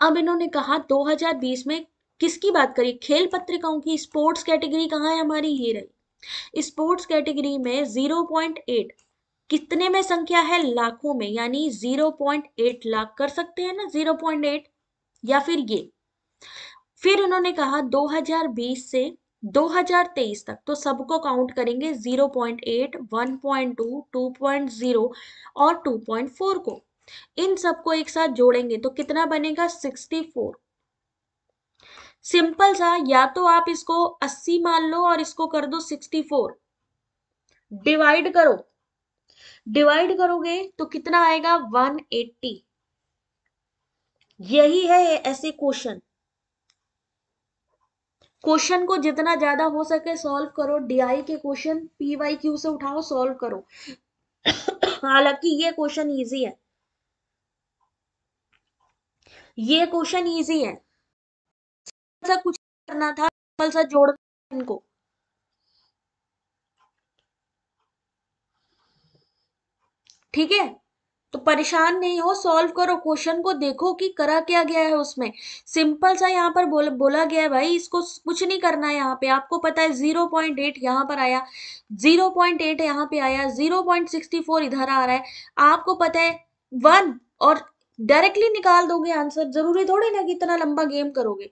अब इन्होंने कहा 2020 में किसकी बात करी, खेल पत्रिकाओं की, स्पोर्ट्स कैटेगरी कहाँ है हमारी, ये रही। स्पोर्ट्स कैटेगरी में 0.8 कितने में संख्या है, लाखों में, यानी 0.8 लाख कर सकते हैं ना, 0.8, या फिर ये। फिर उन्होंने कहा 2020 से 2023 तक, तो सबको काउंट करेंगे 0.8, 1.2, 2.0 और 2.4 को, इन सबको एक साथ जोड़ेंगे तो कितना बनेगा, 64। सिंपल सा, या तो आप इसको 80 मान लो और इसको कर दो 64, डिवाइड करो, डिवाइड करोगे तो कितना आएगा, 180। यही है ऐसे क्वेश्चन, क्वेश्चन को जितना ज्यादा हो सके सॉल्व करो, डीआई के क्वेश्चन पीवाई क्यू से उठाओ, सॉल्व करो। हालांकि ये क्वेश्चन इजी है, ये क्वेश्चन इजी है, सा कुछ करना था, सिंपल सा जोड़ इनको, ठीक है। तो परेशान नहीं हो, सॉल्व करो क्वेश्चन को, देखो कि करा क्या गया है उसमें। सिंपल सा यहाँ पर बोला गया है भाई, इसको कुछ नहीं करना है, यहाँ पे आपको पता है 0.8 यहाँ पर आया, 0.8 यहाँ पे आया, 0.64 इधर आ रहा है, आपको पता है 1, और डायरेक्टली निकाल दोगे आंसर, जरूरी थोड़ी ना कि इतना लंबा गेम करोगे।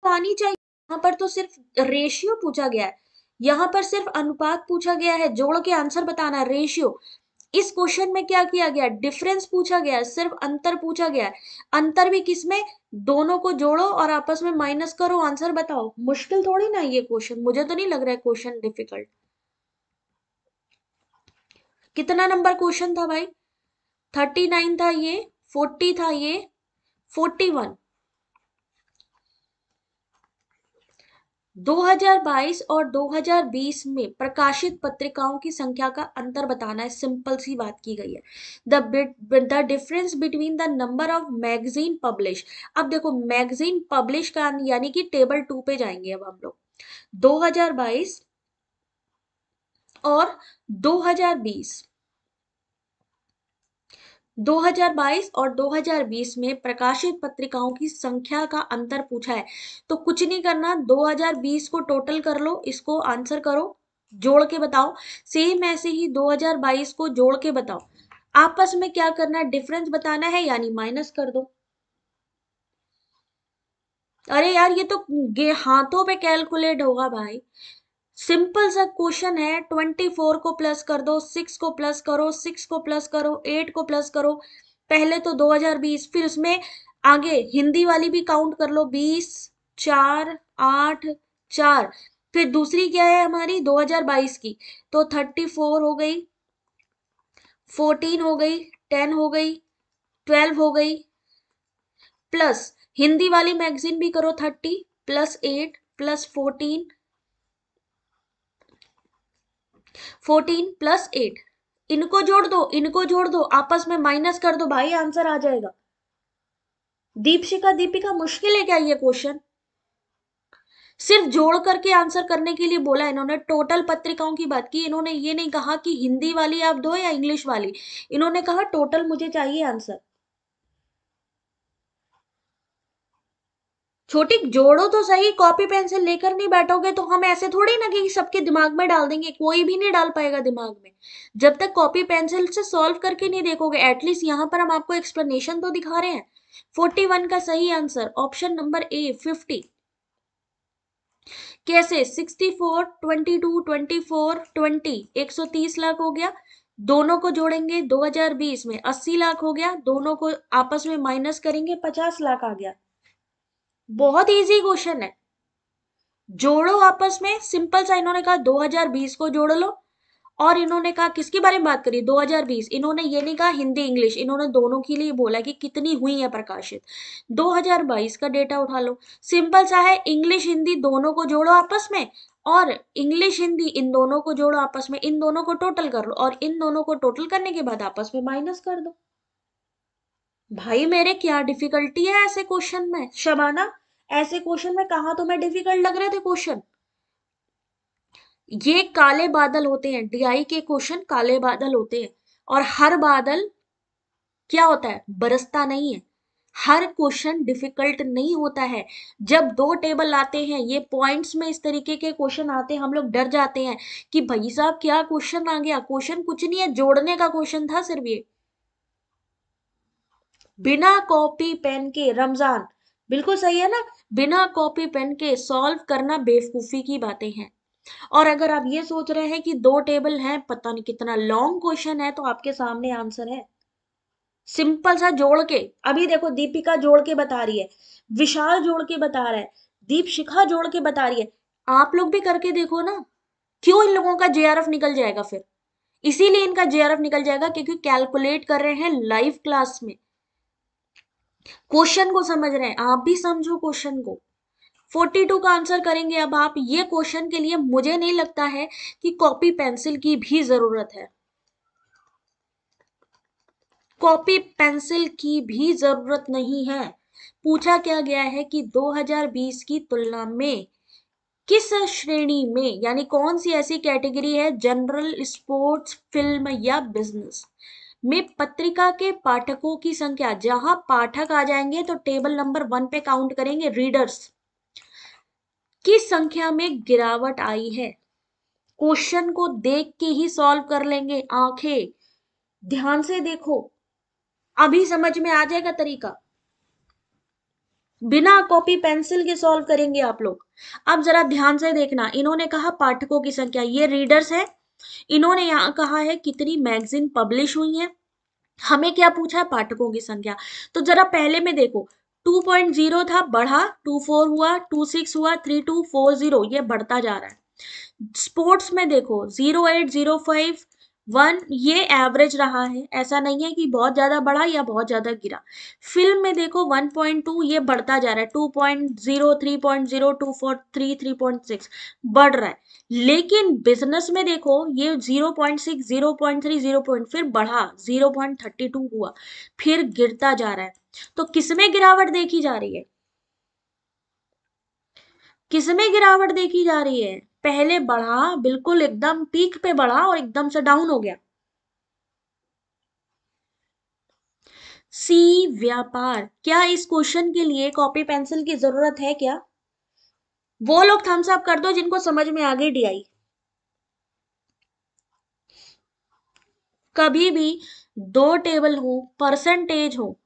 तो आनी चाहिए, यहाँ पर तो सिर्फ रेशियो पूछा गया है, यहाँ पर सिर्फ अनुपात पूछा गया है, जोड़ के आंसर बताना है, रेशियो। इस क्वेश्चन में क्या किया गया, डिफरेंस पूछा गया है, सिर्फ अंतर पूछा गया है। अंतर भी किसमें, दोनों को जोड़ो और आपस में माइनस करो, आंसर बताओ, मुश्किल थोड़ी ना ये क्वेश्चन, मुझे तो नहीं लग रहा है क्वेश्चन डिफिकल्ट। कितना नंबर क्वेश्चन था भाई, 39 था ये, 40 था ये, 41। 2022 और 2020 में प्रकाशित पत्रिकाओं की संख्या का अंतर बताना है, सिंपल सी बात की गई है। The difference between the number of magazine publish. अब देखो मैगजीन पब्लिश का यानी कि टेबल 2 पे जाएंगे अब हम लोग, 2022 और 2020, 2022 और 2020 में प्रकाशित पत्रिकाओं की संख्या का अंतर पूछा है। तो कुछ नहीं करना, 2020 को टोटल कर लो, इसको आंसर करो, जोड़ के बताओ। सेम ऐसे ही 2022 को जोड़ के बताओ, आपस में क्या करना है, डिफरेंस बताना है, यानी माइनस कर दो। अरे यार ये तो हाथों पे कैलकुलेट होगा भाई, सिंपल सा क्वेश्चन है। 24 को प्लस कर दो, 6 को प्लस करो, 6 को प्लस करो, 8 को प्लस करो, पहले तो 2020, फिर उसमें आगे हिंदी वाली भी काउंट कर लो, 20, 4, 8, 4, फिर दूसरी क्या है हमारी 2022 की, तो 34 हो गई, 14 हो गई, 10 हो गई, 12 हो गई, प्लस हिंदी वाली मैगजीन भी करो 30 प्लस 8 प्लस 14, 14 प्लस 8, इनको जोड़ दो, इनको जोड़ दो, आपस में माइनस कर दो भाई, आंसर आ जाएगा। दीपशिका दीपिका मुश्किल है क्या ये क्वेश्चन, सिर्फ जोड़ करके आंसर करने के लिए बोला इन्होंने, टोटल पत्रिकाओं की बात की इन्होंने, ये नहीं कहा कि हिंदी वाली आप दो या इंग्लिश वाली, इन्होंने कहा टोटल मुझे चाहिए आंसर। छोटी जोड़ो तो सही, कॉपी पेंसिल लेकर नहीं बैठोगे तो हम ऐसे थोड़ी ना कि सबके दिमाग में डाल देंगे, कोई भी नहीं डाल पाएगा दिमाग में जब तक कॉपी पेंसिल से सॉल्व करके नहीं देखोगे। एटलीस्ट यहाँ पर हम आपको एक्सप्लेनेशन तो दिखा रहे हैं। 41 का सही आंसर ऑप्शन नंबर ए 50। कैसे 64 22 24 20 130 लाख हो गया। दोनों को जोड़ेंगे 2020 में 80 लाख हो गया, दोनों को आपस में माइनस करेंगे 50 लाख आ गया। बहुत इजी क्वेश्चन है। जोड़ो आपस में, सिंपल सा। इन्होंने कहा 2020 को जोड़ लो, और इन्होंने कहा किसके बारे में बात करी 2020। इन्होंने ये नहीं कहा हिंदी इंग्लिश, इन्होंने दोनों के लिए बोला कि कितनी हुई है प्रकाशित। 2022 का डेटा उठा लो, सिंपल सा है। इंग्लिश हिंदी दोनों को जोड़ो आपस में, और इंग्लिश हिंदी इन दोनों को जोड़ो आपस में, इन दोनों को टोटल कर लो, और इन दोनों को टोटल करने के बाद आपस में माइनस कर दो। भाई मेरे क्या डिफिकल्टी है ऐसे क्वेश्चन में शबाना? ऐसे क्वेश्चन में कहा तुम्हें डिफिकल्ट लग रहे थे क्वेश्चन? ये काले बादल होते हैं, डीआई के क्वेश्चन काले बादल होते हैं। और हर बादल क्या होता है, बरसता नहीं है। हर क्वेश्चन डिफिकल्ट नहीं होता है। जब दो टेबल आते हैं, ये पॉइंट्स में इस तरीके के क्वेश्चन आते हैं, हम लोग डर जाते हैं कि भाई साहब क्या क्वेश्चन आ गया। क्वेश्चन कुछ नहीं है, जोड़ने का क्वेश्चन था सिर्फ ये। बिना कॉपी पेन के, रमजान बिल्कुल सही है ना, बिना कॉपी पेन के सॉल्व करना बेवकूफी की बातें हैं। और अगर आप ये सोच रहे हैं कि दो टेबल हैं, पता नहीं कितना लॉन्ग क्वेश्चन है, तो आपके सामने आंसर है। सिंपल सा जोड़ के, अभी देखो दीपिका जोड़ के बता रही है, विशाल जोड़ के बता रहा है, दीप शिखा जोड़ के बता रही है। आप लोग भी करके देखो ना। क्यों इन लोगों का जेआरएफ निकल जाएगा फिर? इसीलिए इनका जेआरएफ निकल जाएगा क्योंकि कैलकुलेट कर रहे हैं लाइव क्लास में, क्वेश्चन को समझ रहे हैं। आप भी समझो क्वेश्चन को। 42 का आंसर करेंगे अब आप। ये क्वेश्चन के लिए मुझे नहीं लगता है कि कॉपी पेंसिल की भी जरूरत है। कॉपी पेंसिल की भी जरूरत नहीं है। पूछा क्या गया है कि 2020 की तुलना में किस श्रेणी में, यानी कौन सी ऐसी कैटेगरी है, जनरल, स्पोर्ट्स, फिल्म या बिजनेस में पत्रिका के पाठकों की संख्या, जहां पाठक आ जाएंगे तो टेबल नंबर 1 पे काउंट करेंगे, रीडर्स की संख्या में गिरावट आई है। क्वेश्चन को देख के ही सॉल्व कर लेंगे, आंखें ध्यान से देखो, अभी समझ में आ जाएगा तरीका। बिना कॉपी पेंसिल के सॉल्व करेंगे आप लोग। अब जरा ध्यान से देखना, इन्होंने कहा पाठकों की संख्या, ये रीडर्स है। इन्होंने यहां कहा है कितनी मैगजीन पब्लिश हुई है। हमें क्या पूछा है, पाठकों की संख्या। तो जरा पहले में देखो, 2.0 था, बढ़ा 24 हुआ, 26 हुआ, 3240, ये बढ़ता जा रहा है। स्पोर्ट्स में देखो 0805 1, ये एवरेज रहा है, ऐसा नहीं है कि बहुत ज्यादा बढ़ा या बहुत ज्यादा गिरा। फिल्म में देखो 1.2, ये बढ़ता जा रहा है, 2.0 3.0 2.4 3.6 बढ़ रहा है। लेकिन बिजनेस में देखो ये 0.6 0.3 0. फिर बढ़ा 0.32 हुआ, फिर गिरता जा रहा है। तो किसमें गिरावट देखी जा रही है? किसमें गिरावट देखी जा रही है? पहले बढ़ा, बिल्कुल एकदम पीक पे बढ़ा और एकदम से डाउन हो गया। सी, व्यापार। क्या इस क्वेश्चन के लिए कॉपी पेंसिल की जरूरत है क्या? वो लोग थम्स अप कर दो जिनको समझ में आ गई डीआई। कभी भी दो टेबल हो, परसेंटेज हो,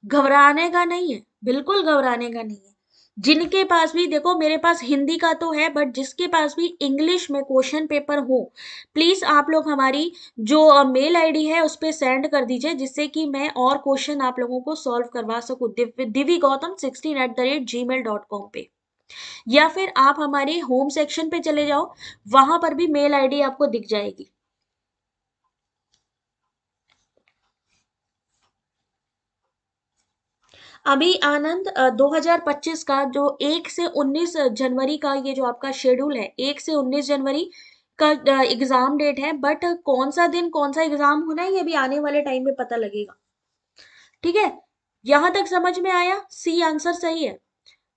घबराने का नहीं है, बिल्कुल घबराने का नहीं है। जिनके पास भी, देखो मेरे पास हिंदी का तो है, बट जिसके पास भी इंग्लिश में क्वेश्चन पेपर हो, प्लीज आप लोग हमारी जो मेल आईडी है उस पर सेंड कर दीजिए, जिससे कि मैं और क्वेश्चन आप लोगों को सॉल्व करवा सकूं, diviGautam16@gmail.com पे। या फिर आप हमारे होम सेक्शन पे चले जाओ, वहां पर भी मेल आईडी आपको दिख जाएगी। अभी आनंद 2025 का जो 1 से 19 जनवरी का ये जो आपका शेड्यूल है, 1 से 19 जनवरी का एग्जाम डेट है, बट कौन सा दिन कौन सा एग्जाम होना है ये भी आने वाले टाइम में पता लगेगा। ठीक है, यहां तक समझ में आया? सी आंसर सही है।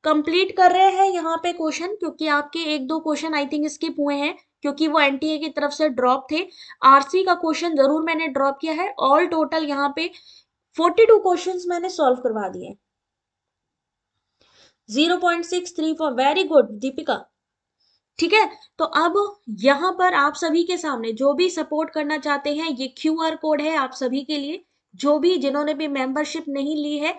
कंप्लीट कर रहे हैं यहाँ पे क्वेश्चन, क्योंकि आपके एक दो क्वेश्चन आई थिंक स्किप हुए हैं, क्योंकि वो एनटीए की तरफ से ड्रॉप थे। आरसी का क्वेश्चन जरूर मैंने ड्रॉप किया है। ऑल टोटल यहाँ पे 42 क्वेश्चंस मैंने सॉल्व करवा दिए। 0.634, वेरी गुड दीपिका। ठीक है, तो अब यहाँ पर आप सभी के सामने जो भी सपोर्ट करना चाहते हैं, ये क्यूआर कोड है आप सभी के लिए। जो भी जिन्होंने भी मेंबरशिप नहीं ली है,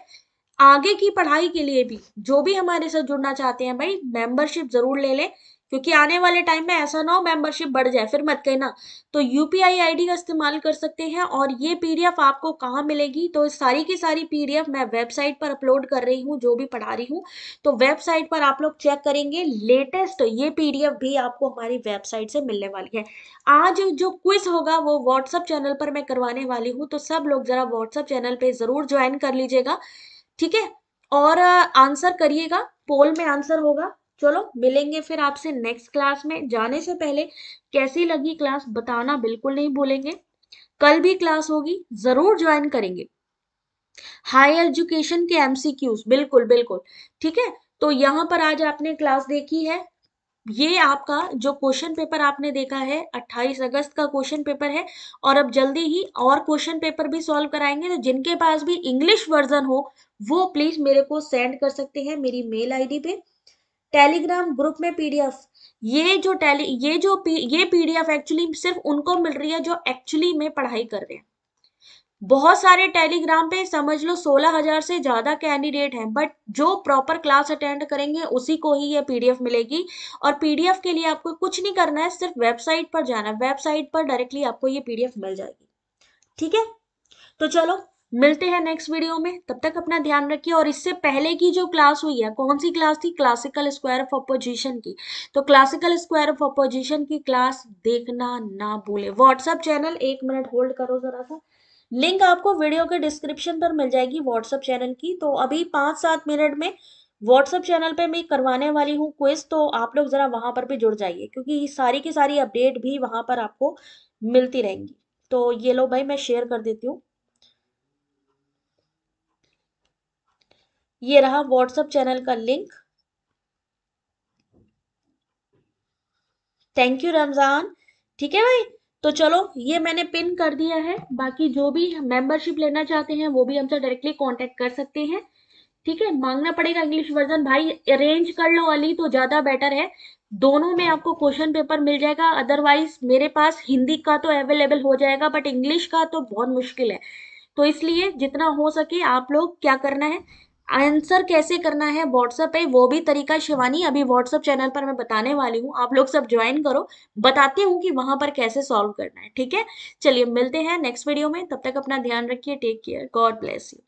आगे की पढ़ाई के लिए भी जो भी हमारे साथ जुड़ना चाहते हैं भाई, मेंबरशिप जरूर ले लें, क्योंकि आने वाले टाइम में ऐसा ना हो मेंबरशिप बढ़ जाए फिर मत कहना। तो यूपीआई आईडी का इस्तेमाल कर सकते हैं। और ये पीडीएफ आपको कहाँ मिलेगी, तो इस सारी की सारी पीडीएफ मैं वेबसाइट पर अपलोड कर रही हूँ, जो भी पढ़ा रही हूँ। तो वेबसाइट पर आप लोग चेक करेंगे, लेटेस्ट ये पीडीएफ भी आपको हमारी वेबसाइट से मिलने वाली है। आज जो क्विज होगा वो व्हाट्सएप चैनल पर मैं करवाने वाली हूँ, तो सब लोग जरा व्हाट्सएप चैनल पे जरूर ज्वाइन कर लीजिएगा, ठीक है। और आंसर करिएगा, पोल में आंसर होगा। चलो मिलेंगे फिर आपसे नेक्स्ट क्लास में। जाने से पहले कैसी लगी क्लास बताना बिल्कुल नहीं भूलेंगे। कल भी क्लास होगी, जरूर ज्वाइन करेंगे। हाई एजुकेशन के एमसीक्यूज, बिल्कुल बिल्कुल, ठीक है। तो यहाँ पर आज आपने क्लास देखी है, ये आपका जो क्वेश्चन पेपर आपने देखा है 28 अगस्त का क्वेश्चन पेपर है। और अब जल्दी ही और क्वेश्चन पेपर भी सॉल्व कराएंगे, तो जिनके पास भी इंग्लिश वर्जन हो वो प्लीज मेरे को सेंड कर सकते हैं मेरी मेल आईडी पे। टेलीग्राम ग्रुप में पीडीएफ, ये पीडीएफ एक्चुअली सिर्फ उनको मिल रही है जो एक्चुअली में पढ़ाई कर रहे हैं। बहुत सारे टेलीग्राम पे समझ लो 16,000 से ज्यादा कैंडिडेट हैं, बट जो प्रॉपर क्लास अटेंड करेंगे उसी को ही ये पीडीएफ मिलेगी। और पीडीएफ के लिए आपको कुछ नहीं करना है, सिर्फ वेबसाइट पर जाना है, वेबसाइट पर डायरेक्टली आपको ये पीडीएफ मिल जाएगी, ठीक है। तो चलो मिलते हैं नेक्स्ट वीडियो में, तब तक अपना ध्यान रखिए। और इससे पहले की जो क्लास हुई है, कौन सी क्लास थी, क्लासिकल स्क्वायर ऑफ अपोजिशन की, तो क्लासिकल स्क्वायर ऑफ अपोजिशन की क्लास देखना ना भूले। व्हाट्सएप चैनल, 1 मिनट होल्ड करो जरा सा, लिंक आपको वीडियो के डिस्क्रिप्शन पर मिल जाएगी व्हाट्सएप चैनल की। तो अभी 5-7 मिनट में व्हाट्सएप चैनल पे मैं करवाने वाली हूँ क्विज, तो आप लोग जरा वहां पर भी जुड़ जाइए, क्योंकि सारी की सारी अपडेट भी वहां पर आपको मिलती रहेंगी। तो ये लो भाई, मैं शेयर कर देती हूँ, ये रहा व्हाट्सएप चैनल का लिंक। थैंक यू रमजान, ठीक है भाई। तो चलो ये मैंने पिन कर दिया है, बाकी जो भी मेंबरशिप लेना चाहते हैं वो भी हमसे डायरेक्टली कांटेक्ट कर सकते हैं, ठीक है। मांगना पड़ेगा इंग्लिश वर्जन भाई, अरेंज कर लो वाली तो ज्यादा बेटर है। दोनों में आपको क्वेश्चन पेपर मिल जाएगा, अदरवाइज मेरे पास हिंदी का तो अवेलेबल हो जाएगा, बट इंग्लिश का तो बहुत मुश्किल है। तो इसलिए जितना हो सके आप लोग क्या करना है, आंसर कैसे करना है व्हाट्सएप पे, वो भी तरीका शिवानी अभी व्हाट्सएप चैनल पर मैं बताने वाली हूँ, आप लोग सब ज्वाइन करो, बताती हूँ कि वहां पर कैसे सॉल्व करना है, ठीक है। चलिए मिलते हैं नेक्स्ट वीडियो में, तब तक अपना ध्यान रखिए, take care, God bless you.